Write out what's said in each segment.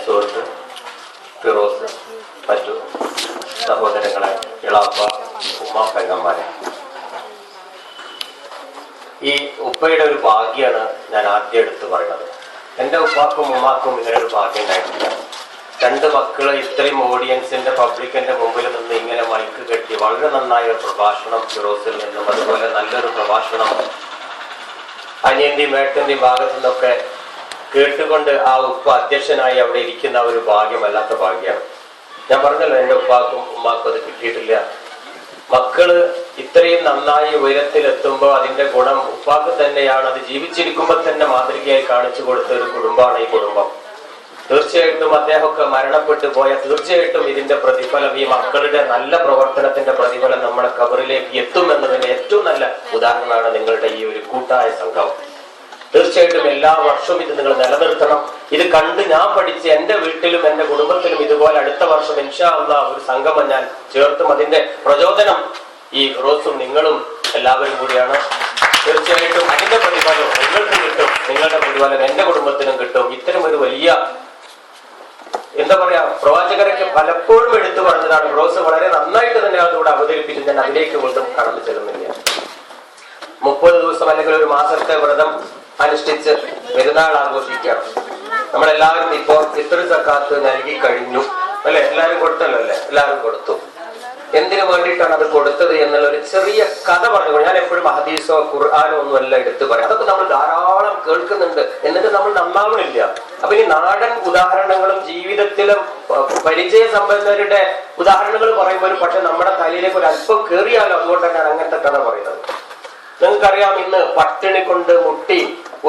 സുഹൃത്ത് ഫിറോസ്, മറ്റു സഹോദരങ്ങളെ, ഇളാപ്പ, ഉമ്മ, പെങ്ങന്മാരെ, ഈ ഉപ്പയുടെ ഒരു ഭാഗ്യമാണ് ഞാൻ ആദ്യം എടുത്ത് പറയുന്നത്. എൻ്റെ ഉപ്പാക്കും ഉമ്മാക്കും ഇങ്ങനെ ഒരു ഭാഗ്യം ഉണ്ടായിട്ടില്ല. രണ്ട് മക്കള് ഇത്രയും ഓഡിയൻസിന്റെ പബ്ലിക്കിന്റെ മുമ്പിൽ നിന്ന് ഇങ്ങനെ മൈക്ക് കെട്ടി വളരെ നന്നായ ഒരു പ്രഭാഷണം ഫിറോസിൽ നിന്നും, അതുപോലെ നല്ലൊരു പ്രഭാഷണം അനിയന്റെയും ഏട്ടന്റെയും ഭാഗത്തു നിന്നൊക്കെ കേട്ടുകൊണ്ട് ആ ഉപ്പ അധ്യക്ഷനായി അവിടെ ഇരിക്കുന്ന ഒരു ഭാഗ്യമല്ലാത്ത ഭാഗ്യമാണ്. ഞാൻ പറഞ്ഞല്ലോ, എൻ്റെ ഉപ്പാക്കും ഉമ്മാക്കും അത് കിട്ടിയിട്ടില്ല. മക്കള് ഇത്രയും നന്നായി ഉയരത്തിലെത്തുമ്പോൾ അതിന്റെ ഗുണം ഉപ്പാക്ക് തന്നെയാണ്. അത് ജീവിച്ചിരിക്കുമ്പോൾ തന്നെ മാതൃകയായി കാണിച്ചു കൊടുത്ത ഒരു കുടുംബമാണ് ഈ കുടുംബം. തീർച്ചയായിട്ടും അദ്ദേഹമൊക്കെ മരണപ്പെട്ടു പോയ തീർച്ചയായിട്ടും ഇതിന്റെ പ്രതിഫലം, ഈ മക്കളുടെ നല്ല പ്രവർത്തനത്തിന്റെ പ്രതിഫലം നമ്മുടെ ഖബറിലേക്ക് എത്തുമെന്നതിന്റെ ഏറ്റവും നല്ല ഉദാഹരണമാണ് നിങ്ങളുടെ ഈ ഒരു കൂട്ടായ സംഘം. തീർച്ചയായിട്ടും എല്ലാ വർഷവും ഇത് നിങ്ങൾ നിലനിർത്തണം. ഇത് കണ്ട് ഞാൻ പഠിച്ച് എന്റെ വീട്ടിലും എന്റെ കുടുംബത്തിലും ഇതുപോലെ അടുത്ത വർഷം ഇൻഷാ അല്ലാഹ് ഒരു സംഗമം ഞാൻ ചേർത്തും. അതിന്റെ പ്രചോദനം ഈ റോസും നിങ്ങളും എല്ലാവരും കൂടിയാണ്. തീർച്ചയായിട്ടും അതിന്റെ പ്രതിഫലം നിങ്ങൾക്കും കിട്ടും, നിങ്ങളുടെ പ്രതിഫലം എന്റെ കുടുംബത്തിനും കിട്ടും. ഇത്തരം ഒരു വലിയ എന്താ പറയാ, പ്രവാചകരൊക്കെ പലപ്പോഴും എടുത്തു പറഞ്ഞതാണ്. റോസ് വളരെ നന്നായിട്ട് തന്നെ അതിലൂടെ അവതരിപ്പിച്ചു. ഞാൻ അതിലേക്ക് വീണ്ടും കടന്നു ചെല്ലുന്നില്ല. 30 ദിവസം അല്ലെങ്കിൽ ഒരു മാസത്തെ വ്രതം അനുഷ്ഠിച്ച് പെരുന്നാൾ ആഘോഷിക്കുകയാണ്. നമ്മളെല്ലാവരും ഇപ്പോ ഫിത്ർ സക്കാത്ത് നൽകി കഴിഞ്ഞു അല്ലെ? എല്ലാവരും കൊടുത്തല്ലോ അല്ലെ? എല്ലാവരും കൊടുത്തു. എന്തിനു വേണ്ടിയിട്ടാണ് അത് കൊടുത്തത് എന്നുള്ള ഒരു ചെറിയ കഥ പറഞ്ഞു. ഞാൻ എപ്പോഴും ഹദീസോ ഖുർആനോ ഒന്നും അല്ല എടുത്തു പറയാം. അതൊക്കെ നമ്മൾ ധാരാളം കേൾക്കുന്നുണ്ട്, എന്നിട്ട് നമ്മൾ നന്നാവണില്ല. അപ്പൊ ഈ നാടൻ ഉദാഹരണങ്ങളും ജീവിതത്തിലും പരിചയ സമ്പന്നരുടെ ഉദാഹരണങ്ങൾ പറയുമ്പോൾ പക്ഷെ നമ്മുടെ തലയിലേക്ക് ഒരു അല്പം കയറിയാലോ, അതുകൊണ്ടാണ് ഞാൻ അങ്ങനത്തെ കഥ പറയുന്നത്. നിങ്ങൾക്കറിയാം, ഇന്ന് പട്ടിണി കൊണ്ട് മുട്ടി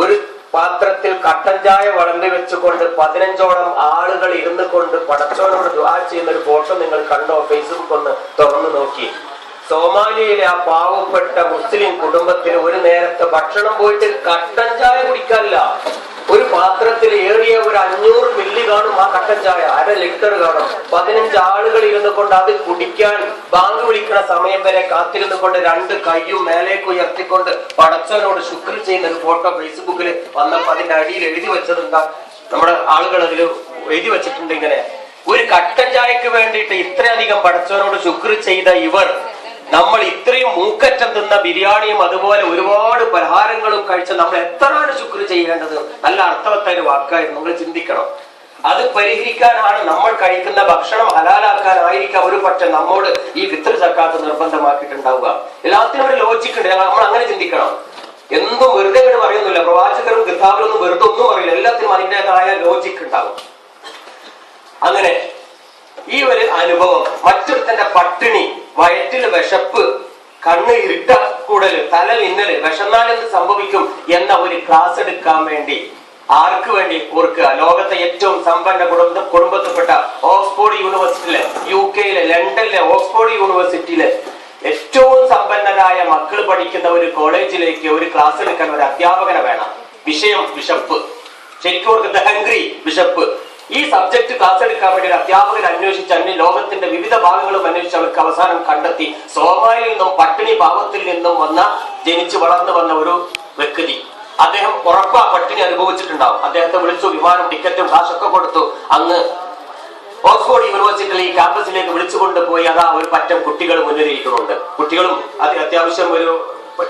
ഒരു പാത്രത്തിൽ കട്ടൻ ചായ വളർന്നു വെച്ചുകൊണ്ട് 15ഓളം ആളുകൾ ഇരുന്ന് കൊണ്ട് പടച്ചവനോട് ദുആ ചെയ്യുന്ന ഒരു ഫോട്ടോ നിങ്ങൾ കണ്ടോ? ഫേസ്ബുക്ക് ഒന്ന് തുറന്നു നോക്കി. സോമാലിയയിലെ ആ പാവപ്പെട്ട മുസ്ലിം കുടുംബത്തിന് ഒരു നേരത്തെ ഭക്ഷണം പോയിട്ട് കട്ടൻ ചായ കുടിക്കാനില്ല. ഒരു പാത്രത്തിൽ ഏറിയ ഒരു 500 മില്ലി കാണും ആ കട്ടൻ ചായ, 1/2 ലിറ്റർ കാണും. 15 ആളുകൾ ഇരുന്നു കൊണ്ട് അത് കുടിക്കാൻ ബാങ്ക് വിളിക്കുന്ന സമയം വരെ കാത്തിരുന്നു കൊണ്ട് 2 കൈയും മേലേക്ക് ഉയർത്തിക്കൊണ്ട് പടച്ചവനോട് ശുക്ർ ചെയ്യുന്ന ഒരു ഫോട്ടോ ഫേസ്ബുക്കിൽ വന്നപ്പോ അതിന്റെ അടിയിൽ എഴുതി വെച്ചതെന്താ? നമ്മുടെ ആളുകൾ അതിൽ എഴുതി വെച്ചിട്ടുണ്ട് ഇങ്ങനെ: ഒരു കട്ടൻ ചായക്ക് വേണ്ടിയിട്ട് ഇത്രയധികം പടച്ചവനോട് ശുക്ർ ചെയ്ത ഇവർ നമ്മൾ ഇത്രയും മൂക്കറ്റം തിന്ന ബിരിയാണിയും അതുപോലെ ഒരുപാട് പലഹാരങ്ങളും കഴിച്ച് നമ്മൾ എത്രയാണ് ശുക്ർ ചെയ്യേണ്ടത്? നല്ല അർത്ഥവത്തായ ഒരു വാക്കായിരുന്നു. നിങ്ങൾ ചിന്തിക്കണം. അത് പരിഹരിക്കാനാണ് നമ്മൾ കഴിക്കുന്ന ഭക്ഷണം ഹലാലാക്കാനായിരിക്കാം ഒരു പക്ഷെ നമ്മോട് ഈ ഫിത്ർ സക്കാത്ത് നിർബന്ധമാക്കിയിട്ടുണ്ടാവുക. എല്ലാത്തിനും ഒരു ലോജിക്ക് ഉണ്ട്. നമ്മൾ അങ്ങനെ ചിന്തിക്കണം. എന്തും വെറുതെ ഇവിടെ പറയുന്നില്ല. പ്രവാചകരും കിതാബിലൊന്നും വെറുതെ ഒന്നും പറയില്ല. എല്ലാത്തിനും അതിൻ്റെതായ ലോജിക്ക് ഉണ്ടാവും. അങ്ങനെ ഈ ഒരു അനുഭവം, മറ്റൊരുത്തന്റെ പട്ടിണി, വയറ്റില് വിശപ്പ്, കണ്ണ് ഇരുട്ട കൂടല്, തല മിന്നല്, വിശന്നാൽ എന്ത് സംഭവിക്കും എന്ന ഒരു ക്ലാസ് എടുക്കാൻ വേണ്ടി ആർക്ക് വേണ്ടി ഓർക്കുക? ലോകത്തെ ഏറ്റവും സമ്പന്ന കുടുംബത്തിൽപ്പെട്ട ഓക്സ്ഫോർഡ് യൂണിവേഴ്സിറ്റിയിലെ, UK ലണ്ടനിലെ ഓക്സ്ഫോർഡ് യൂണിവേഴ്സിറ്റിയിലെ ഏറ്റവും സമ്പന്നരായ മക്കൾ പഠിക്കുന്ന ഒരു കോളേജിലേക്ക് ഒരു ക്ലാസ് എടുക്കാൻ ഒരു അധ്യാപകനെ വേണം. വിഷയം വിശപ്പ്. ശരിക്കും അവർക്ക് ദ ഹംഗ്രി, വിശപ്പ്. ഈ സബ്ജക്ട് ക്ലാസ് എടുക്കാൻ വേണ്ടി ഒരു അധ്യാപകൻ അന്വേഷിച്ച് ലോകത്തിന്റെ വിവിധ ഭാഗങ്ങളും അന്വേഷിച്ച് അവർക്ക് അവസാനം കണ്ടെത്തി. സോമാലിയിൽ നിന്നും പട്ടിണി ഭാവത്തിൽ നിന്നും ജനിച്ചു വളർന്നു വന്ന ഒരു വ്യക്തി. അദ്ദേഹം ഉറപ്പാ പട്ടിണി അനുഭവിച്ചിട്ടുണ്ടാവും. അദ്ദേഹത്തെ വിളിച്ചു, വിമാനം ടിക്കറ്റും കാശൊക്കെ കൊടുത്തു. അങ്ങ് ഓക്സ്ഫോർഡ് യൂണിവേഴ്സിറ്റിയിൽ ഈ ക്യാമ്പസിലേക്ക് വിളിച്ചുകൊണ്ട് പോയി. അതാ ഒരു പറ്റം കുട്ടികൾ മുന്നിലിരിക്കുന്നുണ്ട്. കുട്ടികളും അത്യാവശ്യം ഒരു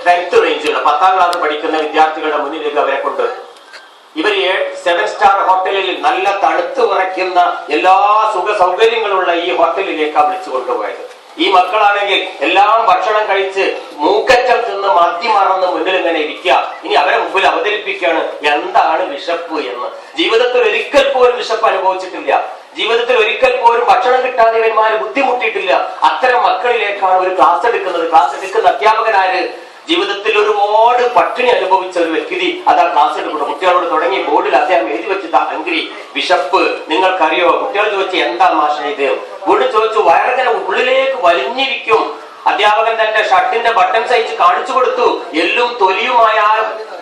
10th റേഞ്ചുള്ള 10ാം ക്ലാസ് പഠിക്കുന്ന വിദ്യാർത്ഥികളുടെ മുന്നിലേക്ക് അവരെ കൊണ്ട് ഇവര് 7 സ്റ്റാർ ഹോട്ടലിൽ നല്ല തണുത്തു വിറയ്ക്കുന്ന എല്ലാ സുഖ സൗകര്യങ്ങളുള്ള ഈ ഹോട്ടലിലേക്കാണ് വിളിച്ചു കൊണ്ടുപോയത്. ഈ മക്കളാണെങ്കിൽ എല്ലാം ഭക്ഷണം കഴിച്ച് മൂക്കറ്റം തിന്ന് മദ്യം മറന്ന് മുന്നിൽ ഇങ്ങനെ ഇരിക്കുക. ഇനി അവരെ മുമ്പിൽ അവതരിപ്പിക്കുകയാണ് എന്താണ് വിശപ്പ് എന്ന്. ജീവിതത്തിൽ ഒരിക്കൽ പോലും വിശപ്പ് അനുഭവിച്ചിട്ടില്ല. ജീവിതത്തിൽ ഒരിക്കൽ പോലും ഭക്ഷണം കിട്ടാതെ ഇവന്മാര് ബുദ്ധിമുട്ടിയിട്ടില്ല. അത്തരം മക്കളിലേക്കാണ് ഒരു ക്ലാസ് എടുക്കുന്നത്. ക്ലാസ് എടുക്കുന്ന അധ്യാപകനാര്? ജീവിതത്തിൽ ഒരുപാട് പട്ടിണി അനുഭവിച്ച ഒരു വ്യക്തി അതാ ക്ലാസ് എടുക്കുന്നു. കുട്ടികളോട് തുടങ്ങി ബോർഡിൽ അദ്ദേഹം എഴുതി വെച്ചത് ഹംഗ്രി, വിശപ്പ്. നിങ്ങൾക്കറിയോ? കുട്ടികൾ ചോദിച്ചു എന്താ മാഷേ ഇത്? വീണ്ടും ചോദിച്ചു. വയറിങ്ങനെ ഉള്ളിലേക്ക് വലിഞ്ഞിരിക്കും. അധ്യാപകൻ തന്റെ ഷർട്ടിന്റെ ബട്ടൺ സൈസ് കാണിച്ചു കൊടുത്തു. എല്ലും തൊലിയുമായ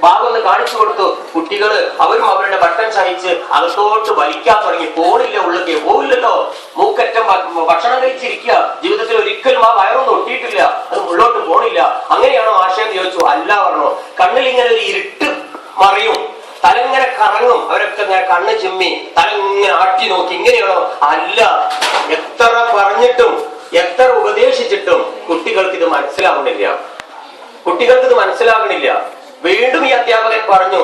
ഭാഗം ഒന്ന് കാണിച്ചു കൊടുത്തു. കുട്ടികള് അവരും അവരുടെ ബട്ടൺ സഹിച്ച് അകത്തോട്ട് വലിക്കാൻ തുടങ്ങി. പോണില്ല, ഉള്ളിലേക്ക് പോവില്ലല്ലോ. മൂക്കറ്റം ഭക്ഷണം കഴിച്ചിരിക്കുക. ജീവിതത്തിൽ ഒരിക്കലും ആ വയറൊന്നും ഒട്ടിയിട്ടില്ല. അത് ഉള്ളോട്ട് പോണില്ല. അങ്ങനെയാണോ മാഷേ എന്ന് ചോദിച്ചു. അല്ല പറഞ്ഞു. കണ്ണിൽ ഇങ്ങനെ ഒരു ഇരുട്ട് മറയും, തല ഇങ്ങനെ കറങ്ങും. അവരൊക്കെ ഇങ്ങനെ കണ്ണ് ചിമ്മി തല ഇങ്ങനെ ആട്ടി നോക്കി, ഇങ്ങനെയാണോ? അല്ല. എത്ര പറഞ്ഞിട്ടും എത്ര ഉപദേശിച്ചിട്ടും കുട്ടികൾക്ക് ഇത് മനസ്സിലാവണില്ല. വീണ്ടും ഈ അധ്യാപകൻ പറഞ്ഞു,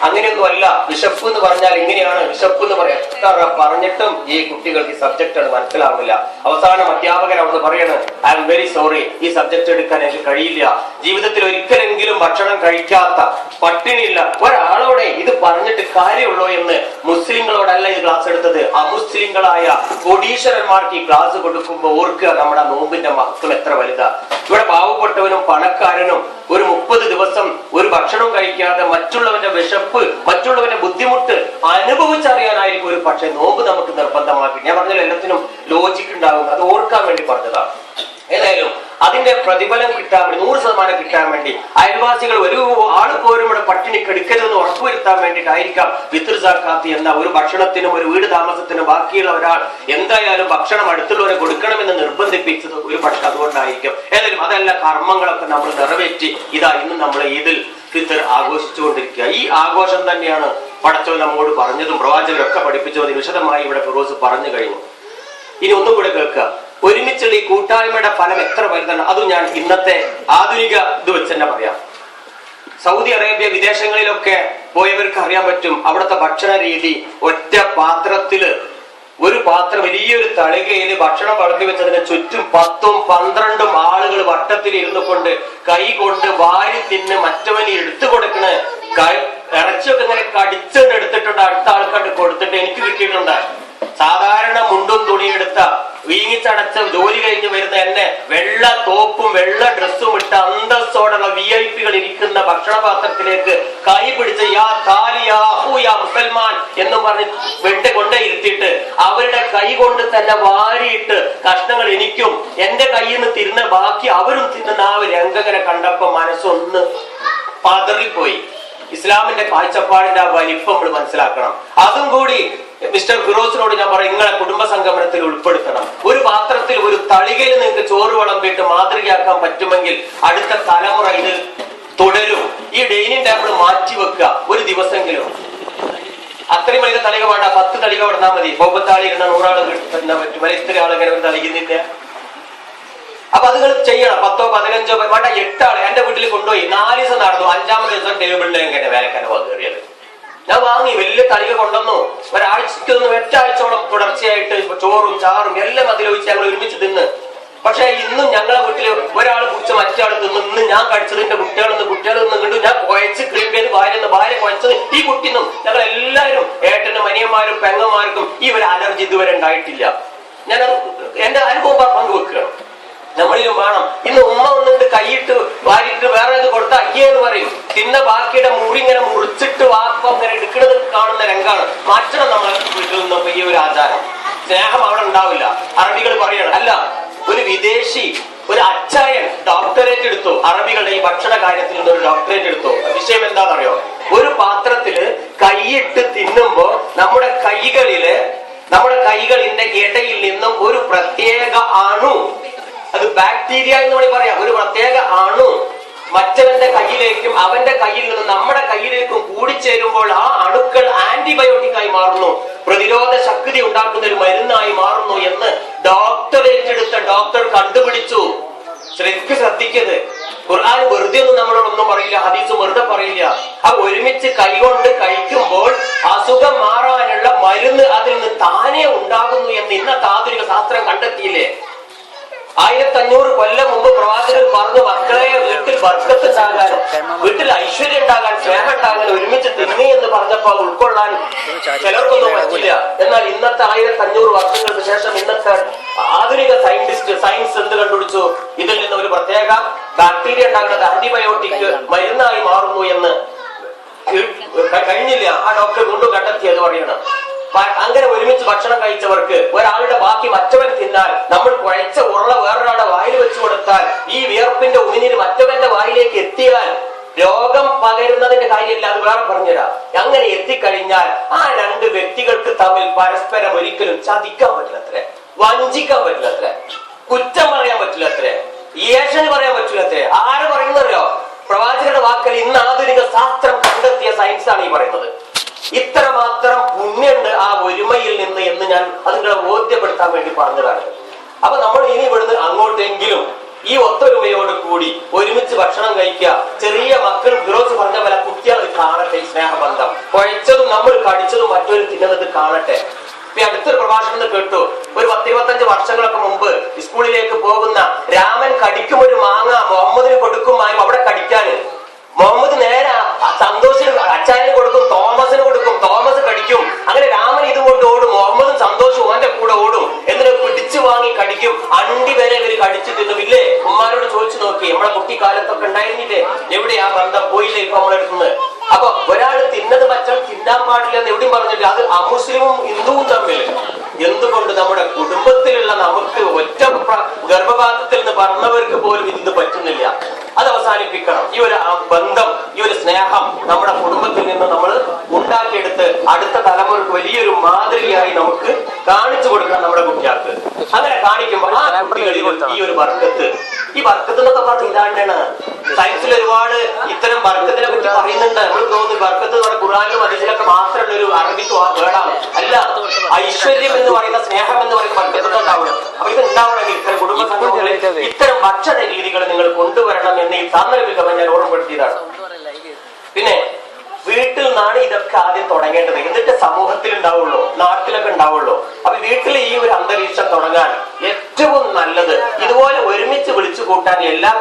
അങ്ങനെയൊന്നുമല്ല, വിശപ്പ് എന്ന് പറഞ്ഞാൽ ഇങ്ങനെയാണ്, വിശപ്പ് എന്ന് പറയാം. എത്ര പറഞ്ഞിട്ടും ഈ കുട്ടികൾക്ക് ഈ സബ്ജക്റ്റ് മനസ്സിലാവില്ല. അവസാനം അധ്യാപകൻ അവിടെ പറയണ്, ഐ എം വെരി സോറി, ഈ സബ്ജക്ട് എടുക്കാൻ എനിക്ക് കഴിയില്ല. ജീവിതത്തിൽ ഒരിക്കലെങ്കിലും ഭക്ഷണം കഴിക്കാത്ത, പട്ടിണിയില്ല ഒരാളോടെ ഇത് പറഞ്ഞിട്ട് കാര്യമുള്ളൂ എന്ന്. മുസ്ലിങ്ങളോടല്ല ഇത് ക്ലാസ് എടുത്തത്, അമുസ്ലിങ്ങളായ കോടീശ്വരന്മാർക്ക് ഈ ക്ലാസ് കൊടുക്കുമ്പോൾ ഓർക്കുക നമ്മുടെ നോമ്പിന്റെ മഹത്വം എത്ര വലുതാ. ഇവിടെ പാവപ്പെട്ടവനും പണക്കാരനും ഒരു 30 ദിവസം ഒരു ഭക്ഷണം കഴിക്കാതെ മറ്റുള്ളവന്റെ വിശപ്പ്, മറ്റുള്ളവന്റെ ബുദ്ധിമുട്ട് അനുഭവിച്ചറിയാനായിരിക്കും ഒരു പക്ഷേ നോമ്പ് നമുക്ക് നിർബന്ധമാക്കി. ഞാൻ പറഞ്ഞാൽ എല്ലാത്തിനും ലോജിക്ക് ഉണ്ടാകും, അത് ഓർക്കാൻ വേണ്ടി പറഞ്ഞതാണ്. ഏതായാലും അതിന്റെ പ്രതിഫലം കിട്ടാൻ വേണ്ടി, 100% കിട്ടാൻ വേണ്ടി, അയൽവാസികൾ ഒരു ആള് പോലും ഇവിടെ പട്ടിണി കെടുക്കരുതെന്ന് ഉറപ്പുവരുത്താൻ വേണ്ടിയിട്ടായിരിക്കാം ഫിത്ർ സക്കാത്ത് എന്ന ഒരു ഭക്ഷണത്തിനും ഒരു വീട് താമസത്തിനും ബാക്കിയുള്ള ഒരാൾ എന്തായാലും ഭക്ഷണം അടുത്തുള്ളവരെ കൊടുക്കണമെന്ന് നിർബന്ധിപ്പിച്ചത് ഒരു പക്ഷെ അതുകൊണ്ടായിരിക്കും. ഏതായാലും അതല്ല, കർമ്മങ്ങളൊക്കെ നമ്മൾ നിറവേറ്റി ഇതാ ഇന്ന് നമ്മൾ ഈദുൽ ഫിത്ർ ആഘോഷിച്ചുകൊണ്ടിരിക്കുക. ഈ ആഘോഷം തന്നെയാണ് പടച്ചവൻ നമ്മോട് പറഞ്ഞതും പ്രവാചകരൊക്കെ പഠിപ്പിച്ചതും വിശദമായി ഇവിടെ ഫിറോസ് പറഞ്ഞു കഴിഞ്ഞു. ഇനി ഒന്നും കൂടെ കേൾക്കുക. ഒരുമിച്ചുള്ള ഈ കൂട്ടായ്മയുടെ ഫലം എത്ര വലുതാണ്, അതും ഞാൻ ഇന്നത്തെ ആധുനിക ഇത് വെച്ച് തന്നെ പറയാം. സൗദി അറേബ്യ വിദേശങ്ങളിലൊക്കെ പോയവർക്ക് അറിയാൻ പറ്റും, അവിടുത്തെ ഭക്ഷണ രീതി. ഒറ്റ പാത്രത്തില്, ഒരു പാത്രം വലിയൊരു തളികയില് ഭക്ഷണം വളർത്തി വെച്ചതിന് ചുറ്റും 10ഉം 12ഉം ആളുകൾ വട്ടത്തിൽ ഇരുന്നു കൊണ്ട് കൈ കൊണ്ട് വാരി തിന്ന് മറ്റവന് എടുത്തു കൊടുക്കണ. ഇറച്ചിയൊക്കെ ഇങ്ങനെ കടിച്ചുകൊണ്ട് എടുത്തിട്ടുണ്ട്, അടുത്ത ആൾക്കാർക്ക് കൊടുത്തിട്ട് എനിക്ക് കിട്ടിയിട്ടുണ്ട്. സാധാരണ മുണ്ടും തുണിയെടുത്ത വീങ്ങിച്ചടച്ച ജോലി കഴിഞ്ഞ് വരുന്ന എന്നെ വെള്ള തോപ്പും വെള്ള ഡ്രസ്സും ഇട്ട അന്തസ്സോടുള്ള VIP-കൾ ഇരിക്കുന്ന ഭക്ഷണപാത്രത്തിലേക്ക് കൈ പിടിച്ച് യാ താലിയാഹു യാ മുസൽമാൻ എന്നും പറഞ്ഞ് കൊണ്ടേ ഇരുത്തിയിട്ട് അവരുടെ കൈ കൊണ്ട് തന്നെ വാരിയിട്ട് കഷ്ണങ്ങൾ എനിക്കും എന്റെ കയ്യിൽ നിന്ന് തിരുന്ന ബാക്കി അവരും തിന്നുന്ന ആ ഒരു രംഗങ്ങനെ കണ്ടപ്പോ മനസ്സൊന്ന് പതറിപ്പോയി. ഇസ്ലാമിന്റെ കാഴ്ചപ്പാടിന്റെ ആ വലിപ്പം നമ്മൾ മനസ്സിലാക്കണം. അതും കൂടി മിസ്റ്റർ ഫിറോസിനോട് ഞാൻ പറയും, നിങ്ങളെ കുടുംബ സംഗമനത്തിൽ ഉൾപ്പെടുത്തണം. ഒരു പാത്രത്തിൽ ഒരു തളികയിൽ നിങ്ങൾക്ക് ചോറ് വിളമ്പിയിട്ട് മാതൃകയാക്കാൻ പറ്റുമെങ്കിൽ അടുത്ത തലമുറ ഇത് തുടരും. ഈ ഡൈനിങ് ടേബിൾ മാറ്റി വെക്കുക ഒരു ദിവസമെങ്കിലും. അത്രയും വലിയ തളിക വേണ്ട, 10 തളിക വിടന്നാൽ മതി. 50 ആൾ ഇരുന്ന 100 ആൾ കിട്ടാൻ പറ്റും. ഇത്ര ആളിങ്ങനെ ഒരു തളിക്കുന്നില്ല. അപ്പൊ അത് ചെയ്യണം. 10ഓ 15ഓ വേണ്ട, 8 ആള് എന്റെ വീട്ടിൽ കൊണ്ടുപോയി 4 ദിവസം നടന്നു. 5ാമത്തെ ദിവസം ടേബിളിന്റെ എങ്ങനെ വേലക്കാരെ കയറിയത് ഞാൻ വാങ്ങി. വലിയ തളിക കൊണ്ടുവന്നു. ഒരാഴ്ചക്ക് 8 ആഴ്ചയോളം തുടർച്ചയായിട്ട് ചോറും ചാറും എല്ലാം അതിലൊഴിച്ച് ഞങ്ങൾ ഒരുമിച്ച് തിന്ന്. പക്ഷെ ഇന്നും ഞങ്ങളെ വീട്ടില് ഒരാൾ കുടിച്ച് മറ്റേ ആൾ തിന്നു. ഇന്ന് ഞാൻ കഴിച്ചതിന്റെ കുട്ടികൾ നിന്ന് കണ്ടു. ഞാൻ കുഴച്ച് ക്രീം ചെയ്ത് ഭാര്യ കുഴച്ചത് ഈ കുട്ടിന്നും. ഞങ്ങൾ എല്ലാവരും ഏട്ടനും അനിയന്മാരും പെങ്ങന്മാർക്കും ഈ ഒരു അലർജി ഇതുവരെ ഉണ്ടായിട്ടില്ല. ഞാനത് എന്റെ അനുഭവം പങ്കുവെക്കുകയാണ്. നമ്മളിലും വേണം. ഇന്ന് ഉമ്മ ഒന്നിട്ട് കൈയിട്ട് വാരിയിട്ട് വേറെ ഇത് കൊടുത്ത അയ്യെന്ന് പറയും. തിന്ന ബാക്കിയുടെ മുറിങ്ങനെ മുറിച്ചിട്ട് വാപ്പം അങ്ങനെ എടുക്കുന്നത് കാണുന്ന രംഗാണ്. മാറ്റണം നമ്മളെ വീട്ടിൽ നിന്നൊക്കെ ഈ ഒരു ആചാരം. സ്നേഹം അവിടെ ഉണ്ടാവില്ല. അറബികൾ പറയണം, അല്ല ഒരു വിദേശി ഒരു അച്ചായൻ ഡോക്ടറേറ്റ് എടുത്തു, അറബികളുടെ ഈ ഭക്ഷണ കാര്യത്തിൽ നിന്ന് ഒരു ഡോക്ടറേറ്റ് എടുത്തു. വിഷയം എന്താണെന്നറിയോ? ഒരു പാത്രത്തില് കൈയിട്ട് തിന്നുമ്പോ നമ്മുടെ കൈകളിന്റെ ഇടയിൽ നിന്നും ഒരു പ്രത്യേക അണു, അത് ബാക്ടീരിയ എന്ന് വേണമെങ്കിൽ പറയാം, ഒരു പ്രത്യേക അണു മറ്റവന്റെ കയ്യിലേക്കും അവന്റെ കയ്യിൽ നിന്ന് നമ്മുടെ കയ്യിലേക്കും കൂടിച്ചേരുമ്പോൾ ആ അണുക്കൾ ആന്റിബയോട്ടിക്കായി മാറുന്നു, പ്രതിരോധ ശക്തി ഉണ്ടാക്കുന്ന ഒരു മരുന്നായി മാറുന്നു എന്ന് ഡോക്ടറേറ്റ് എടുത്ത ഡോക്ടർ കണ്ടുപിടിച്ചു. ശരിക്കും ശ്രദ്ധിക്കരുത്. ഖുർആൻ വെറുതെ ഒന്നും നമ്മളോടൊന്നും പറയില്ല, ഹദീസ് വെറുതെ പറയില്ല. അത് ഒരുമിച്ച് കൈകൊണ്ട് കഴിക്കുമ്പോൾ അസുഖം മാറാനുള്ള മരുന്ന് അതിൽ നിന്ന് താനേ ഉണ്ടാകുന്നു എന്ന് ഇന്നത്തെ ആധുനിക ശാസ്ത്രം കണ്ടെത്തിയില്ലേ? 1500 കൊല്ലം മുമ്പ് പ്രവാചകൻ പറഞ്ഞു, മക്കളെ വീട്ടിൽ ബർക്കത്ത് ഉണ്ടാകാൻ, വീട്ടിൽ ഐശ്വര്യം ഉണ്ടാകാൻ, സ്നേഹം ഉണ്ടാകാൻ ഒരുമിച്ച് തിന്നി എന്ന് പറഞ്ഞപ്പോ ഉൾക്കൊള്ളാൻ ചിലർക്കൊന്നും പറ്റില്ല. എന്നാൽ ഇന്നത്തെ 1500 വർഷങ്ങൾക്ക് ശേഷം ഇന്നത്തെ ആധുനിക സയൻസ് എന്ത് കണ്ടുപിടിച്ചു? ഇതിൽ നിന്ന് ഒരു പ്രത്യേക ബാക്ടീരിയ ഉണ്ടാകുന്നത് ആന്റിബയോട്ടിക് മരുന്നായി മാറുന്നു എന്ന് കഴിഞ്ഞില്ല. ആ ഡോക്ടർ കൊണ്ടു കണ്ടെത്തിയത് പറയണം. അങ്ങനെ ഒരുമിച്ച് ഭക്ഷണം കഴിച്ചവർക്ക് ഒരാളുടെ ബാക്കി മറ്റവൻ തിന്നാൽ, നമ്മൾ കുഴച്ച ഉരുള വേറൊരാളുടെ വായിൽ വെച്ചു കൊടുത്താൽ, ഈ വിയർപ്പിന്റെ ഉമിനീര് മറ്റവന്റെ വായിലേക്ക് എത്തിയാൽ രോഗം പകരുന്നതിന്റെ കാര്യമില്ല, അത് വേറെ പറഞ്ഞുതരാം. അങ്ങനെ എത്തിക്കഴിഞ്ഞാൽ ആ 2 വ്യക്തികൾക്ക് തമ്മിൽ പരസ്പരം ഒരിക്കലും ചതിക്കാൻ പറ്റില്ലത്രേ, വഞ്ചിക്കാൻ പറ്റില്ലത്രേ, കുറ്റം പറയാൻ പറ്റില്ലത്രേ, ഏഷന് പറയാൻ പറ്റില്ലത്രേ. ആര് പറയുന്നറിയോ? പ്രവാചകരുടെ വാക്കൽ ഇന്ന് ആധുനിക ശാസ്ത്രം കണ്ടെത്തിയ സയൻസ് ആണ് ഈ പറയുന്നത്. ഇത്രമാത്രം പുണ്യമുണ്ട് ആ ഒരുമയിൽ നിന്ന് എന്ന് ഞാൻ അത് നിങ്ങളെ ബോധ്യപ്പെടുത്താൻ വേണ്ടി പറഞ്ഞതാണ്. അപ്പൊ നമ്മൾ ഇനി ഇവിടുന്ന് അങ്ങോട്ടെങ്കിലും ഈ ഒത്തൊരുമയോട് കൂടി ഒരുമിച്ച് ഭക്ഷണം കഴിക്കുക. ചെറിയ മക്കൾ ഫിറോസ് പറഞ്ഞ പോലെ കുട്ടികൾ കാണട്ടെ ഈ സ്നേഹബന്ധം. കുഴച്ചതും നമ്മൾ കടിച്ചതും മറ്റൊരു തിന്നുന്നത് കാണട്ടെ. അടുത്തൊരു പ്രഭാഷണം കേട്ടു. ഒരു 10-25 വർഷങ്ങൾക്ക് മുമ്പ് സ്കൂളിലേക്ക് പോകുന്ന രാമൻ കടിക്കും ഒരു മാങ്ങ മുഹമ്മദിന് കൊടുക്കുമായും അവിടെ കടിക്കാന്. മുഹമ്മദ് നേരെ സന്തോഷിന് അച്ചായന് കൊടുക്കും, തോമസിന് കൊടുക്കും, തോമസ് കടിക്കും. അങ്ങനെ രാമൻ ഇതുകൊണ്ട് ഓടും, മുഹമ്മദും സന്തോഷവും അവന്റെ കൂടെ ഓടും. എന്നിട്ട് പിടിച്ചു വാങ്ങി കടിക്കും. അണ്ടി വരെ ഇവര് കടിച്ചു തിന്നും. ഇല്ലേ, ഉമ്മാരോട് ചോദിച്ചു നോക്കി, നമ്മളെ കുട്ടിക്കാലത്തൊക്കെ ഉണ്ടായിരുന്നില്ലേ? എവിടെയാ ബന്ധം? പോയില്ലേ ഇപ്പൊ നമ്മളെടുത്തുനിന്ന്? അപ്പൊ ഒരാൾ തിന്നത് മറ്റൊരു തിന്നാൻ പാടില്ല എന്ന് എവിടെയും പറഞ്ഞിട്ട് അത് അമുസ്ലിമും ഹിന്ദുവും തമ്മിൽ. എന്തുകൊണ്ട് നമ്മുടെ കുടുംബത്തിലുള്ള നമുക്ക് ഒറ്റ ഗർഭപാത്രത്തിൽ നിന്ന് പറഞ്ഞവർക്ക് പോലും ഇതിന് പറ്റുന്നില്ല. അത് അവസാനിപ്പിക്കണം. ഈ ഒരു ബന്ധം, ഈ ഒരു സ്നേഹം നമ്മുടെ കുടുംബത്തിൽ നിന്ന് നമ്മൾ ഉണ്ടാക്കിയെടുത്ത് അടുത്ത തലമുറക്ക് വലിയൊരു മാതൃകയായി നമുക്ക് കാണിച്ചു കൊടുക്കണം നമ്മുടെ കുട്ടികൾക്ക്. അങ്ങനെ കാണിക്കുമ്പോൾ ആ കുട്ടികളിൽ ഈ ഒരു ബർക്കത്ത്, ഈ ബർക്കത്ത് എന്നൊക്കെ പറഞ്ഞ ഇതാണ്ടാണ്. സയൻസിൽ ഒരുപാട് ഇത്തരം ബർക്കത്തിനെ പറ്റി പറയുന്നുണ്ട്. നമ്മൾ തോന്നുന്നു ബർക്കത്ത് എന്ന് പറഞ്ഞ ഖുർആനിലും ഹദീസിലൊക്കെ മാത്രമുള്ള ഒരു അറബിക്ക് വേർഡാണ്. അല്ല, ഐശ്വര്യം എന്ന് പറയുന്ന, സ്നേഹം എന്ന് പറയുന്ന ബർക്കത്ത് ഉണ്ടാവണം. അപ്പൊ ഇത് ഉണ്ടാവണമെങ്കിൽ ഇത്തരം കുടുംബ സംഘങ്ങളിൽ ഇത്തരം ഭക്ഷണ രീതികൾ നിങ്ങൾ കൊണ്ടുവരണം എന്ന് ഈ സാന്ദർഭികമായി ഞാൻ ഓർമ്മപ്പെടുത്തിയതാണ്. പിന്നെ വീട്ടിൽ നിന്നാണ് ഇതൊക്കെ ആദ്യം തുടങ്ങേണ്ടത്. എന്നിട്ട് സമൂഹത്തിൽ ഉണ്ടാവുള്ളൂ, നാട്ടിലൊക്കെ ഉണ്ടാവുള്ളൂ. അപ്പൊ വീട്ടിൽ ഈ ഒരു അന്തരീക്ഷം തുടങ്ങാൻ ഏറ്റവും നല്ലത് ഇതുപോലെ ഒരുമിച്ച് വിളിച്ചു കൂട്ടാൻ എല്ലാ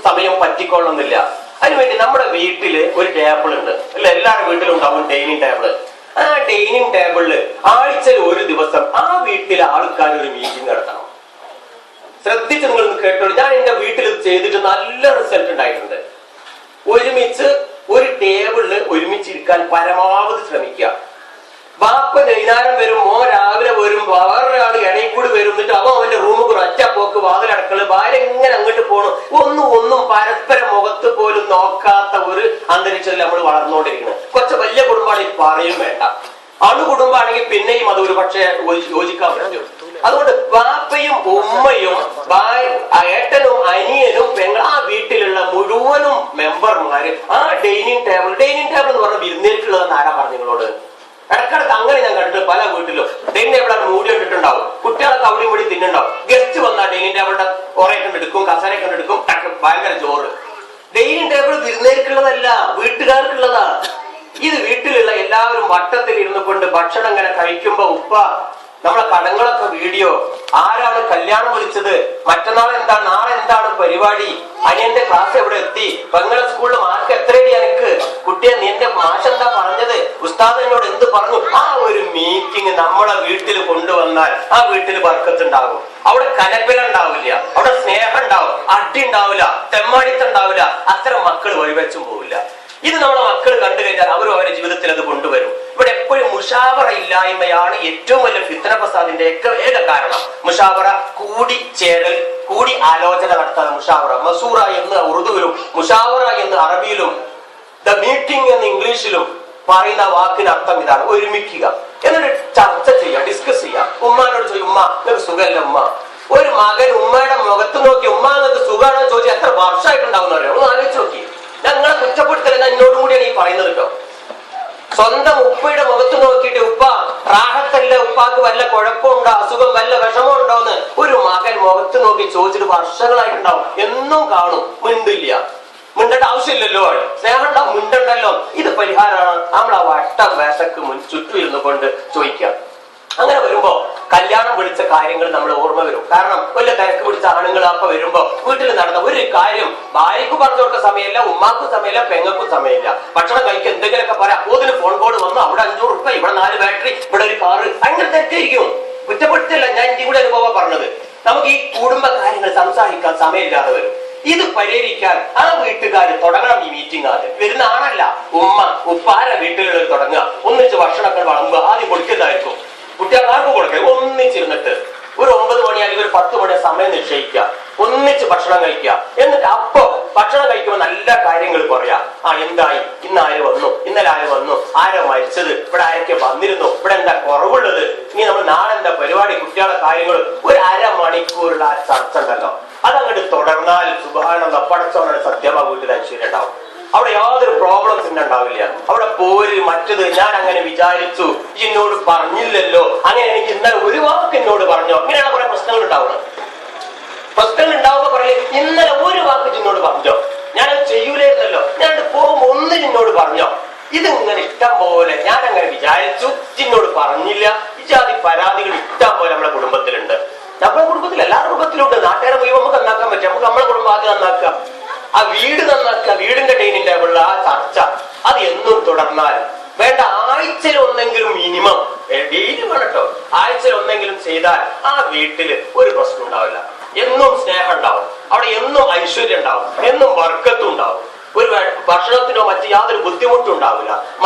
സമയവും പറ്റിക്കൊള്ളുന്നില്ല. അതിനുവേണ്ടി നമ്മുടെ വീട്ടില് ഒരു ടേബിൾ ഉണ്ട് അല്ല, എല്ലാവരുടെ വീട്ടിലും ഉണ്ടാവും ഡൈനിങ് ടേബിള്. ആ ഡൈനിങ് ടേബിളില് ആഴ്ചയിൽ ഒരു ദിവസം ആ വീട്ടിലെ ആൾക്കാർ ഒരു മീറ്റിംഗ് നടത്തണം. ശ്രദ്ധിച്ച് നിങ്ങൾ കേട്ടോളൂ. ഞാൻ എന്റെ വീട്ടിൽ ചെയ്തിട്ട് നല്ല റിസൾട്ട് ഉണ്ടായിട്ടുണ്ട്. ഒരുമിച്ച് ഒരു ടേബിളില് ഒരുമിച്ചിരിക്കാൻ പരമാവധി ശ്രമിക്കുക. ബാപ്പ വൈകുന്നേരം വരും, മോൻ രാവിലെ വരും, വേറൊരാൾ ഇടയിൽ കൂടി വരും. എന്നിട്ട് അവന്റെ റൂമിൽ ഒറ്റ പോക്ക്, വാതിലടക്കള്, ഭാര്യ എങ്ങനെ അങ്ങോട്ട് പോകണം, ഒന്നും പരസ്പരം മുഖത്ത് പോലും നോക്കാത്ത ഒരു അന്തരീക്ഷത്തിൽ നമ്മൾ വളർന്നുകൊണ്ടിരിക്കുന്നത്. കുറച്ച് വലിയ കുടുംബമാണെങ്കിൽ പറയും വേണ്ട. അണുകുടുംബമാണെങ്കിൽ പിന്നെയും അത് ഒരു പക്ഷേ യോജിക്കാൻ പറ്റും. അതുകൊണ്ട് ബാപ്പയും ഉമ്മയും ഏട്ടനും അനിയനും പെങ്ങൾ, ആ വീട്ടിലുള്ള മുഴുവനും മെമ്പർമാര് ആ ഡൈനിങ് ടേബിൾ എന്ന് പറഞ്ഞ വിരുന്നേറ്റുള്ളതെന്ന് ആരാ പറഞ്ഞു നിങ്ങളോട്? ഇടക്കിടക്ക് അങ്ങനെ ഞാൻ കണ്ടിട്ട് പല വീട്ടിലും ഡൈനിങ് ടേബിൾ അവിടെ മൂടി കണ്ടിട്ടുണ്ടാവും. കുട്ടികളൊക്കെ അവിടെയും കൂടി തിന്നുണ്ടാവും. ഗസ്റ്റ് വന്നാൽ ഡൈനിങ് ടേബിളിന്റെ കുറെ കണ്ടെടുക്കും, കസേര കണ്ടെടുക്കും, ഭയങ്കര ചോറ്. ഡൈനിങ് ടേബിൾ വിരുന്നേർക്കുള്ളതല്ല, വീട്ടുകാർക്കുള്ളതാ. ഇത് വീട്ടിലുള്ള എല്ലാവരും വട്ടത്തിൽ ഇരുന്നു കൊണ്ട് ഭക്ഷണം ഇങ്ങനെ കഴിക്കുമ്പോ ഉപ്പ നമ്മളെ കടങ്ങളൊക്കെ വീഡിയോ, ആരാണ് കല്യാണം വിളിച്ചത്, മറ്റന്നാൾ എന്താണ്, നാളെ എന്താണ് പരിപാടി, അനിയന്റെ ക്ലാസ് എവിടെ എത്തി, പെങ്ങളെ സ്കൂളിൽ മാർക്ക് എത്രയടി എനിക്ക്, കുട്ടിയെ നിന്റെ മാഷ് എന്താ പറഞ്ഞത്, ഉസ്താദ് എന്നോട് എന്ത് പറഞ്ഞു. ആ ഒരു മീറ്റിംഗ് നമ്മളെ വീട്ടിൽ കൊണ്ടുവന്നാൽ ആ വീട്ടിൽ ബർക്കത്തുണ്ടാകും. അവിടെ കലപ്പില ഉണ്ടാവില്ല, അവിടെ സ്നേഹം ഉണ്ടാവും, അടി ഉണ്ടാവില്ല, തെമ്മാടിത്തുണ്ടാവില്ല. അത്തരം മക്കൾ വഴിവെച്ചും പോവില്ല. ഇത് നമ്മളെ മക്കൾ കണ്ടു കഴിഞ്ഞാൽ അവരും അവരുടെ ജീവിതത്തിൽ അത് കൊണ്ടുവരും. ഇവിടെ എപ്പോഴും മുഷാവറ ഇല്ലായ്മയാണ് ഏറ്റവും വലിയ ഫിത്ന ഫസാദിന്റെ ഏക കാരണം. മുഷാവറ, കൂടിച്ചേരൽ, കൂടി ആലോചന നടത്താൻ മുഷാവറ. മസൂറ എന്ന് ഉറുദുവിലും മുഷാവറ എന്ന് അറബിയിലും ദ മീറ്റിംഗ് എന്ന് ഇംഗ്ലീഷിലും പറയുന്ന വാക്കിന് അർത്ഥം ഇതാണ്: ഒരുമിക്കുക, എന്നിട്ട് ചർച്ച ചെയ്യുക, ഡിസ്കസ് ചെയ്യുക. ഉമ്മാനോട് ചോദിക്കും, ഉമ്മ നിങ്ങൾക്ക് സുഖമല്ല ഉമ്മ. ഒരു മകൻ ഉമ്മയുടെ മുഖത്ത് നോക്കി ഉമ്മ നിങ്ങൾക്ക് സുഖമാണോ ചോദിച്ചാൽ എത്ര വർഷമായിട്ടുണ്ടാവും അറിയാം. ഒന്ന് ആലോചിച്ച് നോക്കി. ഞങ്ങളെ കുറ്റപ്പെടുത്തലെന്ന എന്നോടും കൂടിയാണ് ഈ പറയുന്നത് കേട്ടോ. സ്വന്തം ഉപ്പയുടെ മുഖത്ത് നോക്കിയിട്ട് ഉപ്പ റാഹത്തല്ല, ഉപ്പാക്ക് വല്ല കുഴപ്പമുണ്ടോ, അസുഖം വല്ല വിഷമം ഉണ്ടോന്ന് ഒരു മകൻ മുഖത്ത് നോക്കി ചോദിച്ചിട്ട് വർഷങ്ങളായിട്ടുണ്ടാവും. എന്നും കാണും, മിണ്ടില്ല. മിണ്ടേണ്ട ആവശ്യമില്ലല്ലോ, സ്നേഹം ഉണ്ടാവും, മിണ്ടണ്ടല്ലോ. ഇത് പരിഹാരമാണ് നമ്മൾ ആ വട്ട വേഷക്ക് ചുറ്റും ഇരുന്നു കൊണ്ട് ചോദിക്കുക. അങ്ങനെ വരുമ്പോ കല്യാണം വിളിച്ച കാര്യങ്ങൾ നമ്മൾ ഓർമ്മ വരും. കാരണം വലിയ തിരക്ക് പിടിച്ച ആണുങ്ങൾ അപ്പൊ വരുമ്പോ വീട്ടിൽ നടന്ന ഒരു കാര്യം ഭാര്യക്ക് പറഞ്ഞു കൊടുക്കുന്ന സമയമില്ല, ഉമ്മാക്കും സമയമില്ല, പെങ്ങൾക്കും സമയമില്ല. ഭക്ഷണം കഴിക്കാൻ എന്തെങ്കിലുമൊക്കെ പറയാം. അതിന് ഫോൺ കോൾ വന്നു, അവിടെ 500 രൂപ, ഇവിടെ 4 ബാറ്ററി, ഇവിടെ ഒരു കാറ്. അങ്ങനെ തെറ്റായിരിക്കും. കുറ്റപ്പെടുത്തില്ല, ഞാൻ എന്റെ കൂടെ അനുഭവം പറഞ്ഞത്. നമുക്ക് ഈ കുടുംബ കാര്യങ്ങൾ സംസാരിക്കാൻ സമയമില്ലാതെ വരും. ഇത് പരിഹരിക്കാൻ ആ വീട്ടുകാർ തുടങ്ങണം ഈ മീറ്റിംഗ്. ആദ്യം വരുന്ന ആണല്ല, ഉമ്മ ഉപ്പാര വീട്ടിലുള്ളവർ തുടങ്ങുക. ഒന്നിച്ച് ഭക്ഷണമൊക്കെ വളമ്പുക. ആദ്യം കൊടുക്കുന്നതായിരിക്കും. കുട്ടികൾക്ക് ആർക്കും കൊടുക്കുക. ഒന്നിച്ചിരുന്നിട്ട് ഒരു 9 മണി അല്ലെങ്കിൽ ഒരു 10 മണി സമയം നിശ്ചയിക്കുക, ഒന്നിച്ച് ഭക്ഷണം കഴിക്കുക. എന്നിട്ട് അപ്പോ ഭക്ഷണം കഴിക്കുമ്പോൾ നല്ല കാര്യങ്ങൾ പറയാ. എന്തായി, ഇന്ന് ആര് വന്നു, ഇന്നലെ ആര് വന്നു, ആരോ മരിച്ചത്, ഇവിടെ ആരൊക്കെ വന്നിരുന്നു, ഇവിടെ എന്താ കുറവുള്ളത്, ഇനി നമ്മൾ നാളെ എന്താ പരിപാടി, കുട്ടികളുടെ കാര്യങ്ങൾ. ഒരു അരമണിക്കൂറുള്ള ചർച്ച ഉണ്ടല്ലോ, അതങ്ങോട്ട് തുടർന്നാൽ സുബ്ഹാനല്ലാഹ്, പടച്ചവനുടെ സത്യമാ വീട്ടിൽ ഐശ്വര്യം ഉണ്ടാവും. അവിടെ യാതൊരു പ്രോബ്ലംസ് ഉണ്ടാവില്ല. അവിടെ പോര് മറ്റത് ഞാൻ അങ്ങനെ വിചാരിച്ചു, എന്നോട് പറഞ്ഞില്ലല്ലോ, അങ്ങനെ എനിക്ക് ഇന്നലെ ഒരു വാക്ക് എന്നോട് പറഞ്ഞോ, ഇങ്ങനെയാണ് കുറെ പ്രശ്നങ്ങൾ ഉണ്ടാവുന്നത്. പ്രശ്നങ്ങൾ ഉണ്ടാവുമ്പോ പറയേ ഇന്നലെ ഒരു വാക്ക് എന്നോട് പറഞ്ഞോ, ഞാനത് ചെയ്യൂലായിരുന്നല്ലോ, ഞാൻ പോകുമ്പോ ഒന്ന് എന്നോട് പറഞ്ഞോ. ഇതിങ്ങനെ ഇഷ്ടം പോലെ ഞാൻ അങ്ങനെ വിചാരിച്ചു, എന്നോട് പറഞ്ഞില്ല. ഇജാതി പരാതികൾ ഇഷ്ടം പോലെ നമ്മുടെ കുടുംബത്തിലുണ്ട്. നമ്മുടെ കുടുംബത്തിൽ എല്ലാ കുടുംബത്തിലും ഉണ്ട്. നാട്ടുകാരെ മുഴുവൻ നമുക്ക് നന്നാക്കാൻ പറ്റും. നമുക്ക് നമ്മളെ കുടുംബം ആദ്യം നന്നാക്കാം, ആ വീട് നന്നാക്കുക, വീടിന്റെ ഡൈനിങ് ടേബിളിൽ ആ ചർച്ച അത് എന്നും തുടർന്നാൽ വേണ്ട. ആഴ്ചയിൽ ഒന്നെങ്കിലും മിനിമം, ഡെയിലി വേണട്ടോ, ആഴ്ചയിൽ ഒന്നെങ്കിലും ചെയ്താൽ ആ വീട്ടില് ഒരു പ്രശ്നം ഉണ്ടാവില്ല. എന്നും സ്നേഹം ഉണ്ടാവും, അവിടെ എന്നും ഐശ്വര്യം ഉണ്ടാവും, എന്നും വർക്കത്തും ഉണ്ടാവും. ഒരു ഭക്ഷണത്തിനോ മറ്റു യാതൊരു ബുദ്ധിമുട്ടും ഉണ്ടാവില്ല.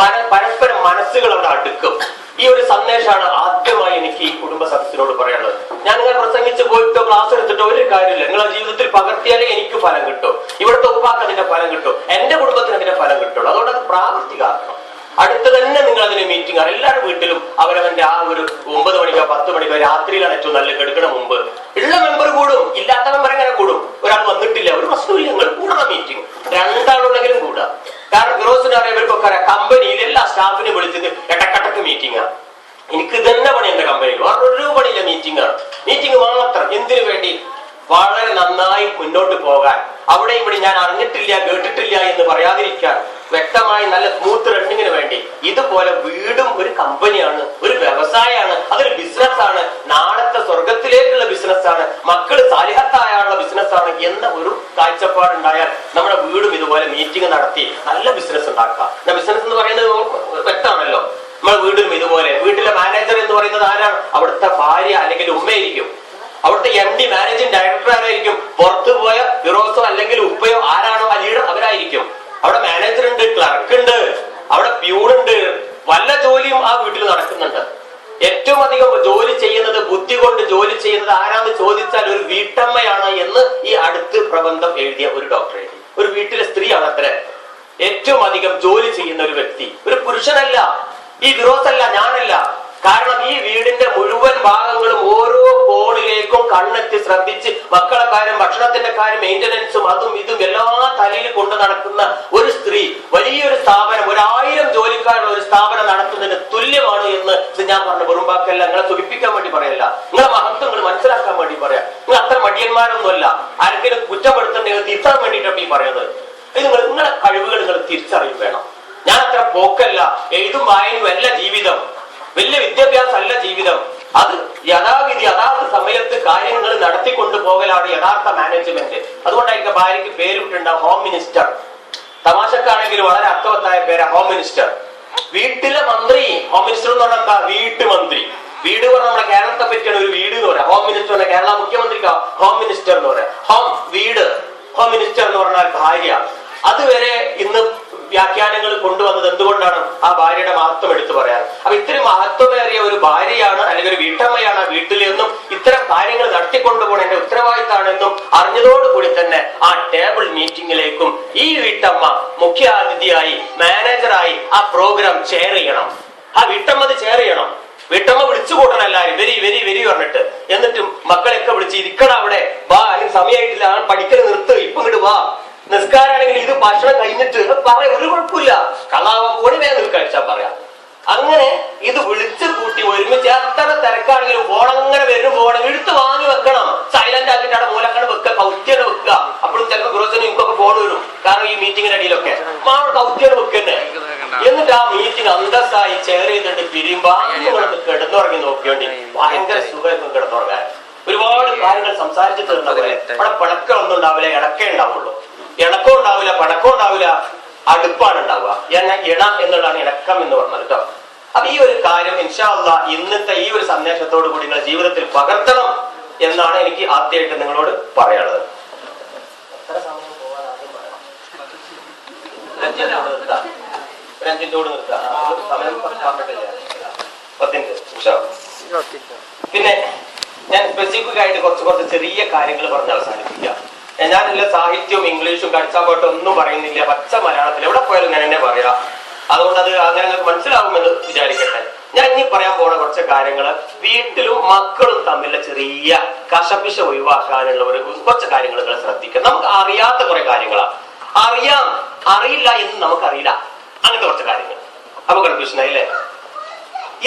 പരസ്പരം മനസ്സുകൾ അവിടെ അടുക്കും. ഈ ഒരു സന്ദേശമാണ് ആദ്യമായി എനിക്ക് ഈ കുടുംബ സദസ്സിനോട് പറയാനുള്ളത്. ഞാൻ നിങ്ങൾ പ്രസംഗിച്ച് പോയിട്ടോ ക്ലാസ് എടുത്തിട്ടോ ഒരു കാര്യമില്ല. നിങ്ങളെ ജീവിതത്തിൽ പകർത്തിയാലേ എനിക്ക് ഫലം കിട്ടും. ഇവിടുത്തെ ഉപ്പാക്ക് അതിന്റെ ഫലം കിട്ടും, എന്റെ കുടുംബത്തിന് അതിന്റെ ഫലം കിട്ടുള്ളൂ. അതുകൊണ്ട് അത് പ്രാവർത്തികമാക്കണം. അടുത്ത് തന്നെ നിങ്ങൾ അതിന് മീറ്റിംഗ് ആണ്. എല്ലാവരുടെ വീട്ടിലും അവരവന്റെ ആ ഒരു 9 മണിക്കോ 10 മണിക്കോ രാത്രിയിലാണ് ഏറ്റവും നല്ല കെടുക്കണ മുമ്പ് ഉള്ള മെമ്പർ കൂടും, ഇല്ലാത്ത മെമ്പർ എങ്ങനെ കൂടും? ഒരാൾ വന്നിട്ടില്ല, ഒരു പ്രശ്നമില്ല, നിങ്ങൾ കൂടണം മീറ്റിംഗ്. 2 ആളുണ്ടെങ്കിലും കൂടാ. കാരണം ഫിറോസിന് അറിയാം, ഇവർക്കൊക്കെ അറിയാം, കമ്പനിയിൽ എല്ലാ സ്റ്റാഫിനെ വിളിച്ചത് ഇടക്കിടക്ക് മീറ്റിംഗാണ്. എനിക്ക് തന്നെ പണി എന്റെ കമ്പനിയിൽ, വേറൊരു പണിയില്ല, മീറ്റിംഗാണ്. മീറ്റിംഗ് മാത്രം. എന്തിനു വേണ്ടി? വളരെ നന്നായി മുന്നോട്ട് പോകാൻ. അവിടെ ഇവിടെ ഞാൻ അറിഞ്ഞിട്ടില്ല കേട്ടിട്ടില്ല എന്ന് പറയാതിരിക്കാൻ, വ്യക്തമായി നല്ല സ്മൂത്ത് റണ്ണിങ്ങിന് വേണ്ടി. ഇതുപോലെ വീടും ഒരു കമ്പനിയാണ്, ഒരു വ്യവസായമാണ്, അതൊരു ബിസിനസ്സാണ്. നാളത്തെ സ്വർഗത്തിലേക്കുള്ള ബിസിനസ്സാണ്, മക്കള് സാലിഹത്തായുള്ള ബിസിനസ്സാണ് എന്ന ഒരു കാഴ്ചപ്പാടുണ്ടായാൽ നമ്മുടെ വീടും ഇതുപോലെ മീറ്റിംഗ് നടത്തി നല്ല ബിസിനസ് ഉണ്ടാക്കാം. ബിസിനസ് എന്ന് പറയുന്നത് വ്യക്തമാണല്ലോ. നമ്മുടെ വീടും ഇതുപോലെ, വീട്ടിലെ മാനേജർ എന്ന് പറയുന്നത് ആരാണ്? അവിടുത്തെ ഭാര്യ അല്ലെങ്കിൽ ഉമ്മയായിരിക്കും. അവിടുത്തെ MD മാനേജിംഗ് ഡയറക്ടർ ആരായിരിക്കും? പുറത്തു പോയ ഫിറോസോ അല്ലെങ്കിൽ ഉപ്പയോ ആരാണോ ആ ലീഡർ അവരായിരിക്കും. അവിടെ മാനേജർ ഉണ്ട്, ക്ലർക്ക് ഉണ്ട്, അവിടെ പ്യൂണുണ്ട്, വല്ല ജോലിയും ആ വീട്ടിൽ നടക്കുന്നുണ്ട്. ഏറ്റവും അധികം ജോലി ചെയ്യുന്നത്, ബുദ്ധി കൊണ്ട് ജോലി ചെയ്യുന്നത് ആരാന്ന് ചോദിച്ചാൽ ഒരു വീട്ടമ്മയാണ് എന്ന് ഈ അടുത്ത് പ്രബന്ധം എഴുതിയ ഒരു ഡോക്ടർ എഴുതി. ഒരു വീട്ടിലെ സ്ത്രീയാണ് അത്ര ഏറ്റവും അധികം ജോലി ചെയ്യുന്ന ഒരു വ്യക്തി. ഒരു പുരുഷനല്ല, ഈ ഫിറോസല്ല, ഞാനല്ല. കാരണം ഈ വീടിന്റെ മുഴുവൻ ഭാഗങ്ങളും ഓരോ കോണിലേക്കും കണ്ണെത്തി ശ്രദ്ധിച്ച് മക്കളെ കാര്യം, ഭക്ഷണത്തിന്റെ കാര്യം, മെയിന്റനൻസും അതും ഇതും എല്ലാ തലയിൽ കൊണ്ട് നടക്കുന്ന ഒരു സ്ത്രീ വലിയൊരു സ്ഥാപനം, 1000 ജോലിക്കാരുള്ള ഒരു സ്ഥാപനം നടത്തുന്നതിന് തുല്യമാണ് എന്ന് ഇത് ഞാൻ പറഞ്ഞ വെറുമ്പാക്കല്ല. നിങ്ങളെ സുഖിപ്പിക്കാൻ വേണ്ടി പറയല്ല, നിങ്ങളെ മഹത്വങ്ങൾ മനസ്സിലാക്കാൻ വേണ്ടി പറയാം. നിങ്ങൾ അത്ര മടിയന്മാരൊന്നുമല്ല, ആരെങ്കിലും കുറ്റപ്പെടുത്തേണ്ടത് തിരുത്താൻ വേണ്ടിയിട്ടാണ് ഈ പറയുന്നത്. ഇത് നിങ്ങളെ കഴിവുകൾ നിങ്ങൾ തിരിച്ചറിയും വേണം. ഞാൻ അത്ര പോക്കല്ല, എഴുതും വായനയും അല്ല ജീവിതം, വലിയ വിദ്യാഭ്യാസം അല്ല ജീവിതം. അത് യഥാവിധി അതാത് സമയത്ത് കാര്യങ്ങൾ നടത്തിക്കൊണ്ടു പോകലാണ് യഥാർത്ഥ മാനേജ്മെന്റ്. അതുകൊണ്ടായിരിക്കും ഭാര്യയ്ക്ക് പേരിട്ടുണ്ടാവും ഹോം മിനിസ്റ്റർ. തമാശക്കാണെങ്കിൽ വളരെ അർത്ഥവത്തായ പേരാ ഹോം മിനിസ്റ്റർ. വീട്ടിലെ മന്ത്രി. ഹോം മിനിസ്റ്റർ എന്ന് പറഞ്ഞാൽ എന്താ? വീട്ടുമന്ത്രി. വീട് പറഞ്ഞാൽ നമ്മുടെ കേരളത്തെ പറ്റിയാണ് ഒരു വീട് എന്ന് പറയാം. ഹോം മിനിസ്റ്റർ പറഞ്ഞാൽ കേരള മുഖ്യമന്ത്രിക്ക് ഹോം മിനിസ്റ്റർ എന്ന് പറയാം. ഹോം വീട്, ഹോം മിനിസ്റ്റർ എന്ന് പറഞ്ഞാൽ ഭാര്യ. അതുവരെ ഇന്ന് വ്യാഖ്യാനങ്ങൾ കൊണ്ടുവന്നത് എന്തുകൊണ്ടാണ്? ആ ഭാര്യയുടെ മഹത്വം എടുത്തു പറയാൻ. അപ്പൊ ഇത്രയും മഹത്വമേറിയ ഒരു ഭാര്യയാണ് അല്ലെങ്കിൽ ഒരു വീട്ടമ്മയാണ് ആ വീട്ടിലെന്നും ഇത്തരം കാര്യങ്ങൾ നടത്തിക്കൊണ്ടുപോകണം എന്റെ ഉത്തരവാദിത്തമാണെന്നും അറിഞ്ഞതോടുകൂടി തന്നെ ആ ടേബിൾ മീറ്റിംഗിലേക്കും ഈ വീട്ടമ്മ മുഖ്യ അതിഥിയായി, മാനേജറായി ആ പ്രോഗ്രാം ചെയർ ചെയ്യണം. ആ വീട്ടമ്മ അത് ചെയർ ചെയ്യണം. വീട്ടമ്മ വിളിച്ചു കൂട്ടണം എല്ലാരും, വെരി വെരി വെരി പറഞ്ഞിട്ട്. എന്നിട്ട് മക്കളെയൊക്കെ വിളിച്ച് ഇരിക്കണം അവിടെ, വാ, അല്ലെങ്കിൽ സമയമായിട്ടില്ല, പഠിക്കൽ നിർത്ത്, ഇപ്പൊ ഇങ്ങോട്ട് വാ. നിസ്കാരാണെങ്കിൽ ഇത് ഭക്ഷണം കഴിഞ്ഞിട്ട് പറയാം, ഒരു കുഴപ്പമില്ല, കളാവാൻ പോണി വേഗം നിൽക്കാഴ്ച പറയാം. അങ്ങനെ ഇത് വിളിച്ചു കൂട്ടി ഒരുമിച്ച് എത്ര തിരക്കാണെങ്കിലും ഫോണങ്ങനെ വരും, ഫോൺ എടുത്ത് വാങ്ങി വെക്കണം, സൈലന്റ് ആക്കിയിട്ട് അവിടെ മൂലക്കണ് വെക്കുക, കൗത്യന് വെക്കുക. അപ്പോഴും ചിലപ്പോൾ ഗുരുവച്ചനും എനിക്കൊക്കെ ഫോൺ വരും, കാരണം ഈ മീറ്റിങ്ങിന്റെ അടിയിലൊക്കെ കൗത്യന് വെക്കന്നെ. എന്നിട്ട് ആ മീറ്റിംഗ് അന്തസ്സായി ചെയർ ചെയ്തിട്ട് പിരിയുമ്പോ കിടന്നുറങ്ങി നോക്കിയോണ്ടി ഭയങ്കര സുഖമായിരുന്നു കിടന്നുറങ്ങാൻ. ഒരുപാട് കാര്യങ്ങൾ സംസാരിച്ച് തീർന്നവരെ അവിടെ പിണക്കം ഒന്നും ഉണ്ടാവില്ല, ഇണക്കേ ഉണ്ടാവുള്ളൂ. ഇണക്കം ഉണ്ടാവില്ല, പണക്കം ഉണ്ടാവില്ല, അടുപ്പാണ് ഉണ്ടാവുക. ഇണ എന്നുള്ളതാണ് ഇണക്കം എന്ന് പറഞ്ഞത് കേട്ടോ. അപ്പൊ ഈ ഒരു കാര്യം ഇൻഷാ അല്ലാഹ് ഇന്നത്തെ ഈ ഒരു സന്ദേശത്തോടു കൂടി നിങ്ങളുടെ ജീവിതത്തിൽ പകർത്തണം എന്നാണ് എനിക്ക് ആദ്യമായിട്ട് നിങ്ങളോട് പറയാനുള്ളത്. രഞ്ജിത്തോട് നിർത്താം, സമയം പറഞ്ഞിട്ടില്ല, 10 പിന്നെ ഞാൻ സ്പെസിഫിക് ആയിട്ട് കുറച്ച് ചെറിയ കാര്യങ്ങൾ പറഞ്ഞ് അവസാനിപ്പിക്കാം. ഞാനില്ല സാഹിത്യവും ഇംഗ്ലീഷും കടിച്ചാപ്പാട്ടും ഒന്നും പറയുന്നില്ല, പച്ച മലയാളത്തിൽ എവിടെ പോയാലും ഞാൻ എന്നെ പറയാം. അതുകൊണ്ട് അത് അങ്ങനെ നിങ്ങൾക്ക് മനസ്സിലാവുമെന്ന് വിചാരിക്കട്ടെ. ഞാൻ ഇനി പറയാൻ പോണ കുറച്ച് കാര്യങ്ങൾ വീട്ടിലും മക്കളും തമ്മിലുള്ള ചെറിയ കശപിശ ഒഴിവാക്കാനുള്ള കുറച്ച് കാര്യങ്ങൾ നിങ്ങൾ ശ്രദ്ധിക്കുക. നമുക്ക് അറിയാത്ത കുറെ കാര്യങ്ങളാണ്. അറിയാം, അറിയില്ല എന്ന് നമുക്കറിയില്ല, അങ്ങനത്തെ കുറച്ച് കാര്യങ്ങൾ. അപ്പൊ കൺഫ്യൂഷനായില്ലേ?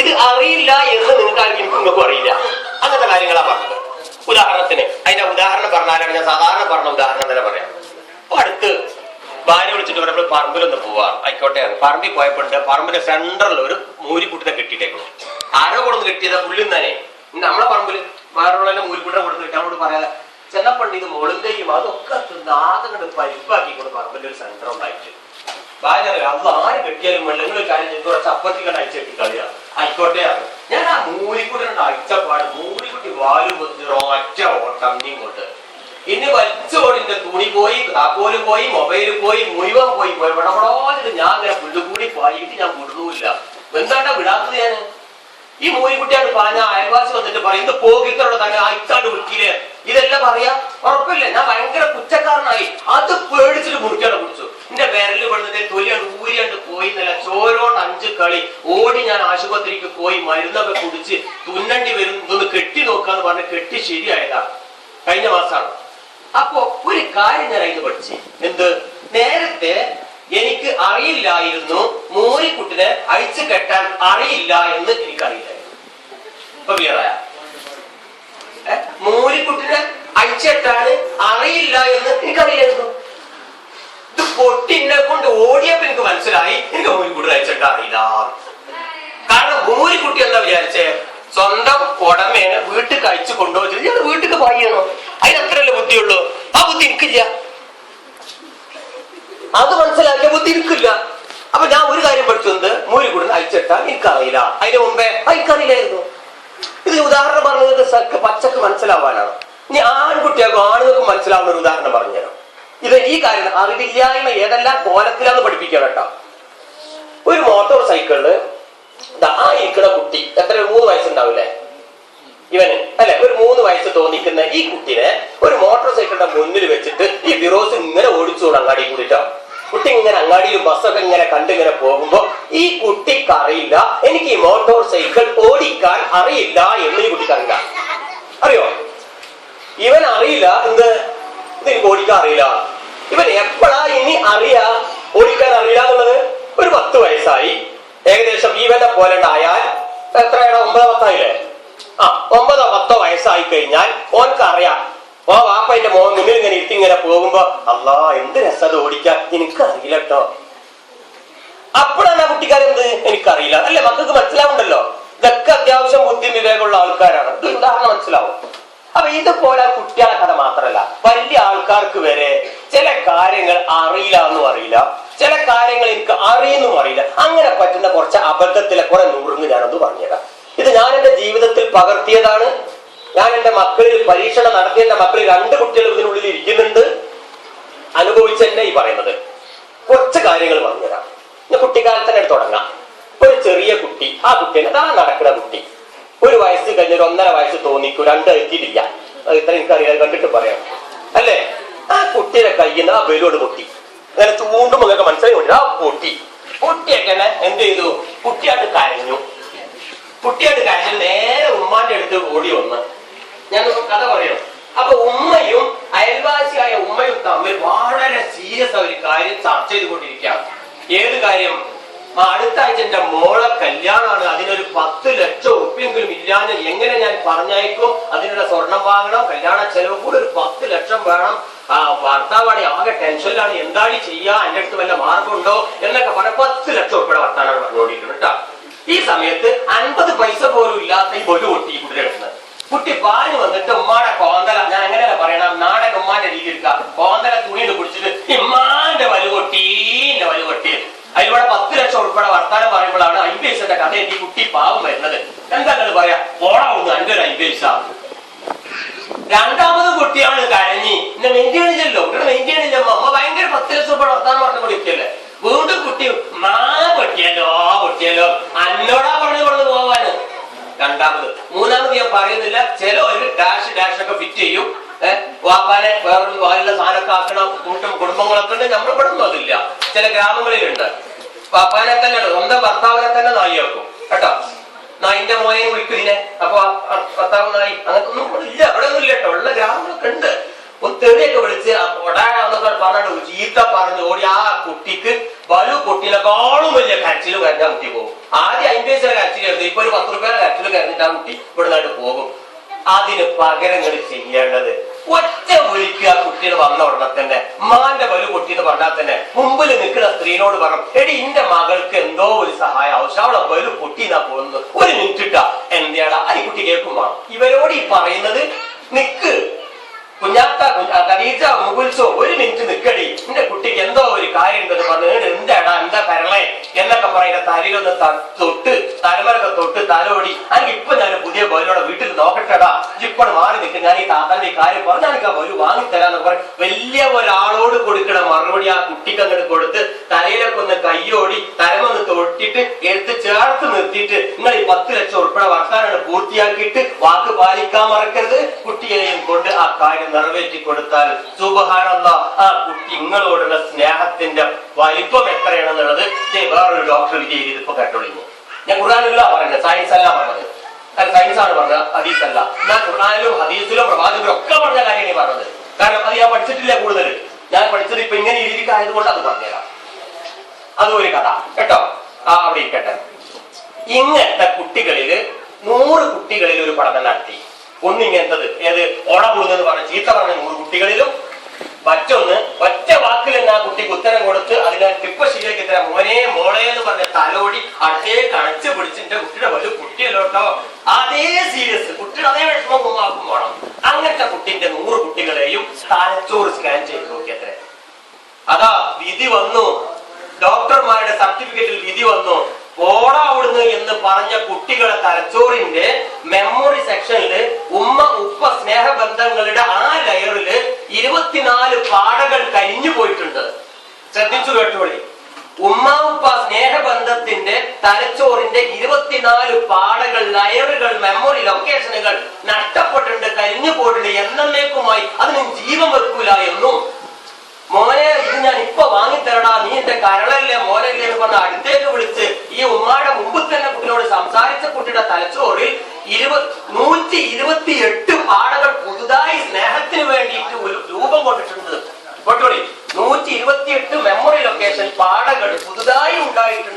ഇത് അറിയില്ല എന്ന് നിങ്ങൾക്കും അറിയില്ല, അങ്ങനത്തെ കാര്യങ്ങളാണ് പറഞ്ഞത്. ഉദാഹരണത്തിന് അതിന്റെ ഉദാഹരണം പറഞ്ഞാലാണ് ഞാൻ സാധാരണ പറഞ്ഞ ഉദാഹരണം തന്നെ പറയാം. അപ്പൊ അടുത്ത് ഭാര്യ വിളിച്ചിട്ട് നമ്മൾ പറമ്പിലൊന്ന് പോവാ, ആയിക്കോട്ടെ. പറമ്പിൽ പോയപ്പോണ്ട് പറമ്പിന്റെ സെന്ററിൽ ഒരു മൂരിക്കുട്ടിനെ കെട്ടിയിട്ടേക്കുന്നു. ആരോ കൊടുന്ന് കെട്ടിയതാ പുള്ളിയും തന്നെ. നമ്മളെ പറമ്പിൽ വേറെ മൂരിക്കുട്ടിനെ കൊടുത്ത് കെട്ടാനോട് പറയാതെ ചെന്നപ്പണ്ട് ഇത് മോളിന്റെയും അതൊക്കെ ആകെ കണ്ട് പരിപ്പാക്കിക്കൊണ്ട് പറമ്പിന്റെ ഒരു സെന്റർ ഉണ്ടായിട്ട് ഭാര്യ അത് ആര് കെട്ടിയാലും വെള്ളങ്ങൾ കാര്യം ചെയ്ത് കുറച്ച് അപ്പത്തിക്കണ്ട് അയച്ചു കളിയാണ്. ആയിക്കോട്ടെ ഞാൻ ആ മൂരിക്കുട്ടിനെ അയച്ചപ്പാട് മൂരിക്കുട്ടി വാലും വന്നിട്ട് ഒറ്റ ഓട്ടമ്മിയും കൊണ്ട് ഇനി വലിച്ചോടിന്റെ തുണി പോയി, താക്കോല് പോയി, മൊബൈല് പോയി, മുഴുവൻ പോയി വിടപെടാതിട്ട് ഞാൻ അങ്ങനെ പുള്ളുകൂടി പായിട്ട് ഞാൻ വിടുന്നില്ല. എന്താണ്ടാ വിടാത്തത്? ഞാൻ ഈ മൂരിക്കുട്ടിയാണ് പറഞ്ഞ അയൽവാസി വന്നിട്ട് പറയും ഇത് പോകിത്തോടെ തന്നെ അയച്ചാണ്ട് വിട്ടില്ലേ, ഇതെല്ലാം പറയാ ഉറപ്പില്ല. ഞാൻ ഭയങ്കര കുറ്റക്കാരനായി, അത് പേടിച്ചിട്ട് മുറിക്കാണ്ട് കുടിച്ചു. എന്റെ വിരല് പെടുന്നിട്ട് തൊലിയാണ്ട് ഊരിയാണ്ട് പോയി എന്നല്ല, ചോരോണ്ട് 5 കളി ഓടി ഞാൻ ആശുപത്രിക്ക് പോയി മരുന്നൊക്കെ കുടിച്ച് തുന്നണ്ടി വരും, ഇതൊന്ന് കെട്ടി നോക്കാന്ന് പറഞ്ഞ് കെട്ടി ശരിയായതാ കഴിഞ്ഞ മാസമാണ്. അപ്പോ ഒരു കാര്യം ഞാൻ അതിന് പഠിച്ചു. എന്ത്? നേരത്തെ എനിക്ക് അറിയില്ലായിരുന്നു മൂരിക്കുട്ടിനെ അഴിച്ചു കെട്ടാൻ അറിയില്ല എന്ന് എനിക്കറിയില്ലായിരുന്നു. ഇപ്പൊ ക്ലിയറായ? മൂരിക്കുട്ടിനെ അഴിച്ചിട്ടാണ് അറിയില്ല എന്ന് എനിക്കറിയില്ലായിരുന്നു. ഇത് പൊട്ടിനെ കൊണ്ട് ഓടിയപ്പോ എനിക്ക് മനസ്സിലായി എനിക്ക് മൂരിക്കുട്ടിനെ അഴിച്ചിട്ട് അറിയില്ല. കാരണം മൂരിക്കുട്ടി എന്താ വിചാരിച്ചേ, സ്വന്തം ഉടമേനെ വീട്ടിൽ കഴിച്ചു കൊണ്ടുപോയി ഞാൻ വീട്ടിൽ പായണോ, അതിനത്രല്ലേ ബുദ്ധിയുള്ളൂ. ആ ബുദ്ധി എനിക്കില്ല, അത് മനസ്സിലാക്കിയ ബുദ്ധി എനിക്കില്ല. അപ്പൊ ഞാൻ ഒരു കാര്യം പഠിച്ചത് മൂരിക്കുട്ടിനെ അഴിച്ചിട്ടാൽ എനിക്കറിയില്ല. അതിന് മുമ്പേ എനിക്കറിയില്ലായിരുന്നു. ഇത് ഉദാഹരണം പറഞ്ഞത് പച്ചക്ക് മനസ്സിലാവാനാണ്. ഇനി ആൺകുട്ടിയാക്കും ആണുങ്ങൾക്കും മനസ്സിലാവുന്ന ഒരു ഉദാഹരണം പറഞ്ഞുതരാം. ഇത് ഈ കാര്യം അറിവില്ലായ്മ ഏതെല്ലാം കോലത്തിലാന്ന് പഠിപ്പിക്കണം കേട്ടോ. ഒരു മോട്ടോർ സൈക്കിളില് ആ ഇരിക്കുന്ന കുട്ടി എത്ര 3 വയസ്സുണ്ടാവില്ലേ ഇവന്, അല്ലെ? ഒരു 3 വയസ്സ് തോന്നിക്കുന്ന ഈ കുട്ടിനെ ഒരു മോട്ടോർ സൈക്കിളിന്റെ മുന്നിൽ വെച്ചിട്ട് ഈ ഫിറോസ് ഇങ്ങനെ ഓടിച്ചോടും അങ്ങാടി കൂടിട്ടോ. കുട്ടി ഇങ്ങനെ അങ്ങാടിയിൽ ബസ്സൊക്കെ ഇങ്ങനെ കണ്ടിങ്ങനെ പോകുമ്പോ ഈ കുട്ടിക്ക് അറിയില്ല എനിക്ക് ഈ മോട്ടോർ സൈക്കിൾ ഓടിക്കാൻ അറിയില്ല എന്ന് ഈ കുട്ടിക്ക് അറിയില്ല. അറിയോ? ഇവൻ അറിയില്ല എന്ത്, ഇത് എനിക്ക് ഓടിക്കാൻ അറിയില്ല. ഇവൻ എപ്പോഴാ ഇനി അറിയാ ഓടിക്കാൻ അറിയില്ല എന്നുള്ളത്? ഒരു 10 വയസ്സായി ഏകദേശം ഇവനെ പോലെ ആയാൽ എത്രയാണ്? 9-10 9-10 വയസ്സായി കഴിഞ്ഞാൽ ഓനക്ക് അറിയാം. ഓ വാപ്പന്റെ മുന്നിൽ ഇങ്ങനെ ഇരുത്തി ഇങ്ങനെ പോകുമ്പോ അല്ലാ എന്ത് രസത ഓടിക്കാൻ എനിക്കറിയില്ല കേട്ടോ. അപ്പോഴാണ് ആ കുട്ടിക്കാരെന്ത് എനിക്കറിയില്ല അല്ലെ? മക്കൾക്ക് മനസ്സിലാവുണ്ടല്ലോ. ഇതൊക്കെ അത്യാവശ്യം ബുദ്ധി വിവേകമുള്ള ആൾക്കാരാണ്, ഇത് ഉദാഹരണം മനസ്സിലാവും. അപ്പൊ ഇതുപോലെ കുട്ടികളെ കഥ മാത്രല്ല, വലിയ ആൾക്കാർക്ക് വരെ ചില കാര്യങ്ങൾ അറിയില്ല എന്നും അറിയില്ല, ചില കാര്യങ്ങൾ എനിക്ക് അറിയുന്നും അറിയില്ല. അങ്ങനെ പറ്റുന്ന കുറച്ച് അബദ്ധത്തിലെ കുറെ നുറുങ്ങ് ഞാനൊന്ന് പറഞ്ഞുതരാം. ഇത് ഞാൻ എന്റെ ജീവിതത്തിൽ പകർത്തിയതാണ്. ഞാൻ എന്റെ മക്കളിൽ പരീക്ഷണം നടത്തിയ എന്റെ മക്കളിൽ 2 കുട്ടികൾ ഇതിനുള്ളിൽ ഇരിക്കുന്നുണ്ട്. അനുഭവിച്ചെന്നെ ഈ പറയുന്നത് കുറച്ച് കാര്യങ്ങൾ പറഞ്ഞുതരാം. ഞാൻ കുട്ടിക്കാലത്ത് തന്നെ തുടങ്ങാം. ഒരു ചെറിയ കുട്ടി, ആ കുട്ടിയെ നടക്കുന്ന കുട്ടി 1 വയസ്സ് കഴിഞ്ഞൊരു 1.5 വയസ്സ് തോന്നിക്കും, 2 എത്തിയിട്ടില്ല. ഇത്ര എനിക്കറിയാം, കണ്ടിട്ട് പറയാം അല്ലേ? ആ കുട്ടിയുടെ കയ്യിൽ നിന്ന് ആ ബലൂൺ പൊട്ടി. അങ്ങനെ ചൂണ്ടും ഒക്കെ മനസ്സിലായി ആ പൊട്ടിയൊക്കെ എന്ത് ചെയ്തു? കുട്ടിയായിട്ട് കരഞ്ഞു. കുട്ടിയായിട്ട് കരഞ്ഞു നേരെ ഉമ്മാന്റെ അടുത്ത് ഓടി വന്ന് ഞാൻ കഥ പറയണം. അപ്പൊ ഉമ്മയും അയൽവാസിയായ ഉമ്മയും തമ്മിൽ വളരെ സീരിയസ് ഒരു കാര്യം ചർച്ച ചെയ്തുകൊണ്ടിരിക്കുകയാണ്. ഏത് കാര്യം? അടുത്ത ആഴ്ച എന്റെ മോളെ കല്യാണമാണ്, അതിനൊരു 10 ലക്ഷം ഉറുപ്പിയെങ്കിലും ഇല്ലാന്ന് എങ്ങനെ ഞാൻ പറഞ്ഞയക്കും? അതിനുള്ള സ്വർണം വാങ്ങണം, കല്യാണ ചെലവ് കൂടെ ഒരു 10 ലക്ഷം വേണം. ഭർത്താവാണ് ആകെ ടെൻഷനിലാണ്, എന്താണ് ചെയ്യാ, എന്റെ അടുത്ത് വല്ല മാർഗമുണ്ടോ എന്നൊക്കെ പറഞ്ഞ 10 ലക്ഷം ഉറുപ്പിയുടെ ഭർത്താവാണ് പറഞ്ഞുകൊണ്ടിരിക്കുന്നത് കേട്ടോ. ഈ സമയത്ത് 50 പൈസ പോലും ഇല്ലാത്ത ഈ ബൊലു പൊട്ടി ഈ കുട്ടിയുടെ അടുത്ത്. കുട്ടി പാഞ്ഞു വന്നിട്ട് ഉമ്മാടെ കോന്തല, ഞാൻ എങ്ങനെയാണ് പറയണം, നാടൻ ഉമ്മാന്റെ രീതി എടുക്കാം, കോന്തല തുണിയിട്ട് കുടിച്ചിട്ട് ഇമ്മാന്റെ വലു പൊട്ടി, എന്റെ വലു പൊട്ടി. അതിലൂടെ 10 ലക്ഷം ഉൾപ്പെടെ വർത്താനം പറയുമ്പോഴാണ് ഐബേസിന്റെ കഥ ഈ കുട്ടി പാവം വരുന്നത്. എന്താ പറയാ, ഓടാവുന്നു എന്റെ ഒരു ഐബേസ. രണ്ടാമത് കുട്ടിയാണ് കരഞ്ഞി, എന്നെ മെയിൻറ്റെയിൻ ചെയ്യല്ലോ, ഇവിടെ മെയിൻറ്റെയിൻ ചെയ്യല്ലോ, അമ്മ ഭയങ്കര 10 ലക്ഷം ഉൾപ്പെടെ വർത്താനം പറഞ്ഞുകൊണ്ടിരിക്കല്ലേ. വീണ്ടും കുട്ടി പൊട്ടിയല്ലോ പൊട്ടിയല്ലോ, അന്നോടാ പറഞ്ഞു കൊടുത്ത് പോവാന്. രണ്ടാമത്. മൂന്നാമത് ഞാൻ പറയുന്നില്ല, ചില ഒരു ഡാഷ് ഒക്കെ ഫിറ്റ് ചെയ്യും. വാപ്പാനെ വേറൊരു വാലുള്ള സാധനമൊക്കെ ആക്കണം, കൂട്ടും കുടുംബങ്ങളൊക്കെ ഉണ്ട്. നമ്മുടെ ഇവിടെ ഒന്നും അതില്ല, ചില ഗ്രാമങ്ങളിലുണ്ട്. വാപ്പാനെ തന്നെ സ്വന്തം ഭർത്താവിനെ തന്നെ നായി വെക്കും കേട്ടോ. നായിന്റെ മോനെയും വിളിക്കുതിനെ, അപ്പൊ ഭർത്താവ് നായി, അങ്ങനത്തെ ഒന്നും ഇല്ല, അവിടെ ഒന്നും ഇല്ല കേട്ടോ. ഉള്ള ഗ്രാമങ്ങളൊക്കെ ഉണ്ട്. ഒന്ന് തെളിയൊക്കെ വിളിച്ച് ഒടാന്നൊക്കെ പറഞ്ഞു ചീത്ത പറഞ്ഞു ഓടി ആ കുട്ടിക്ക് വലു കുട്ടീനെക്കാളും വലിയ കരച്ചിലും കരഞ്ഞാൽ കുട്ടി പോകും. ആദ്യം 50 പൈസ കരച്ചിൽ കരുതി, ഇപ്പൊ ഒരു 10 രൂപയുടെ കരച്ചിൽ കരഞ്ഞിട്ട് ആ കുട്ടി ഇവിടെ നിന്നായിട്ട് പോകും. അതിന് പകരങ്ങൾ ചെയ്യേണ്ടത് ഒറ്റ വിളിക്കുക. കുട്ടികൾ വന്ന ഉടനെ തന്നെ മാന്റെ വലു പൊട്ടിന്ന് പറഞ്ഞാൽ തന്നെ മുമ്പിൽ നിൽക്കുന്ന സ്ത്രീനോട് പറഞ്ഞു, എടി ഇന്റെ മകൾക്ക് എന്തോ ഒരു സഹായം ആവശ്യം, അവളെ വലു പൊട്ടിന്നാ പോകുന്നത്, ഒരു മിനിറ്റ് ഇട്ടാ എന്തിയാടാ ഈ കുട്ടി കേൾക്കും വേണം. ഇവരോട് ഈ പറയുന്നത് നിക്ക് കുഞ്ഞാത്ത ഖദീജ മുകുൽസോ ഒരു മിനിറ്റ് നിക്കടി, എന്റെ കുട്ടിക്ക് എന്തോ ഒരു കാര്യം ഉണ്ടെന്ന് പറഞ്ഞു, എന്താടാ എന്താ കരളെ എന്നൊക്കെ പറയുന്ന തലയിലൊന്ന് തൊട്ട് തലമരൊക്കെ തൊട്ട് തലോടി, അല്ലെങ്കിൽ ഇപ്പൊ ഞാൻ പുതിയ ബോലോടെ വീട്ടിൽ നോക്കട്ടെടാ, ഇപ്പോൾ മാറി നിൽക്കും, ഞാൻ ഈ താത്താന്റെ ഈ കാര്യം പറഞ്ഞാൽ എനിക്ക് ആ ബോല് വാങ്ങിത്തരാന്നൊക്കെ പറയും. വലിയ ഒരാളോട് കൊടുക്കണ മറുപടി ആ കുട്ടിക്ക് അങ്ങോട്ട് കൊടുത്ത് തലയിലൊക്കെ ഒന്ന് കയ്യോടി തലമൊന്ന് തൊട്ടിട്ട് എടുത്ത് ചേർത്ത് നിർത്തിയിട്ട് നിങ്ങൾ ഈ 10 ലക്ഷം ഉൾപ്പെടെ വർത്താനാണ് പൂർത്തിയാക്കിയിട്ട് വാക്ക് പാലിക്കാൻ മറക്കരുത്. കുട്ടിയെയും കൊണ്ട് ആ കാര്യം നിറവേറ്റി കൊടുത്താൽ സുബ്ഹാനല്ലാഹ് ആ കുട്ടി നിങ്ങളോടുള്ള സ്നേഹത്തിന്റെ വലിപ്പം എത്രയാണെന്നുള്ളത് വേറൊരു ഡോക്ടർ വിജയ് ഇപ്പൊ കേട്ടോളിഞ്ഞു. ഞാൻ ഖുർആനിലല്ല പറഞ്ഞത്, സയൻസ് അല്ല പറഞ്ഞത്, സയൻസ് ആണ് പറഞ്ഞത്, ഹദീസ് അല്ല. ഞാൻ ഖുർആനിലും ഹദീസിലും പ്രവാചകരും ഒക്കെ പറഞ്ഞ കാര്യമാണ് പറഞ്ഞത്. കാരണം അത് ഞാൻ പഠിച്ചിട്ടില്ല കൂടുതൽ, ഞാൻ പഠിച്ചത് ഇപ്പൊ ഇങ്ങനെ രീതിക്ക് ആയതുകൊണ്ട് അത് പറഞ്ഞുതരാം. അതും ഒരു കഥ കേട്ടോ, അവിടെ ഇരിക്കട്ടെ. ഇങ്ങനത്തെ കുട്ടികളില് 100 കുട്ടികളിൽ ഒരു പഠനം നടത്തി. ഒന്നിങ്ങനത്തത് ഏത് ഓട കൂടുന്നെന്ന് പറഞ്ഞ ചീത്ത പറഞ്ഞ 100 കുട്ടികളിലും, മറ്റൊന്ന് ഒറ്റ വാക്കിൽ തന്നെ ആ കുട്ടിക്ക് ഉത്തരം കൊടുത്ത് അതിനെ ഇപ്പൊ ശരിയാക്കി തരാം മോനെ മോളെ എന്ന് പറഞ്ഞ തലോടി അടുത്തേക്ക് അടച്ചു പിടിച്ചിട്ട് കുട്ടിയുടെ വലിയ കുട്ടിയല്ലോട്ടോ, അതേ സീരിയസ് കുട്ടിയുടെ അതേ വിഷമം ഉമ്മാക്കും വേണം. അങ്ങനത്തെ കുട്ടിന്റെ 100 കുട്ടികളെയും തലച്ചോറ് സ്കാൻ ചെയ്ത് നോക്കിയത്രേ. അതാ വിധി വന്നു, ഡോക്ടർമാരുടെ സർട്ടിഫിക്കറ്റിൽ വിധി വന്നു. ഓടാ അവിടുന്ന് എന്ന് പറഞ്ഞ കുട്ടികളെ തലച്ചോറിന്റെ മെമ്മറി സെക്ഷനില് ഉമ്മ ഉപ്പ സ്നേഹബന്ധങ്ങളുടെ ആ ലെയറില് 24 പാടകൾ കരിഞ്ഞു പോയിട്ടുണ്ട്. ശ്രദ്ധിച്ചു കേട്ടോളി, ഉമ്മ ഉപ്പ സ്നേഹബന്ധത്തിന്റെ തലച്ചോറിന്റെ 24 പാടകൾ, ലയറുകൾ, മെമ്മറി ലൊക്കേഷനുകൾ നഷ്ടപ്പെട്ടിട്ടുണ്ട്, കരിഞ്ഞു പോയിട്ടുണ്ട്. എന്നേക്കുമായി അതിന് ജീവൻ വെക്കൂല എന്നും മോനെ ഇത് ഞാൻ ഇപ്പൊ വാങ്ങിത്തരടാ, നീ എന്റെ കരളല്ലേ മോനല്ലേ എന്ന് പറഞ്ഞ അടുത്തേക്ക് വിളിച്ച് ഈ ഉമ്മാടെ മുമ്പ് തന്നെ കുട്ടിയോട് സംസാരിച്ച കുട്ടിയുടെ തലച്ചോറിൽ 128 പാടകൾ പുതുതായി സ്നേഹത്തിന് വേണ്ടിയിട്ട് ഒരു രൂപം കൊണ്ടിട്ടുണ്ട്. കേട്ടോളി, 128 മെമ്മറി ലൊക്കേഷൻ പാടകൾ പുതുതായി ഉണ്ടായിട്ടുണ്ട്.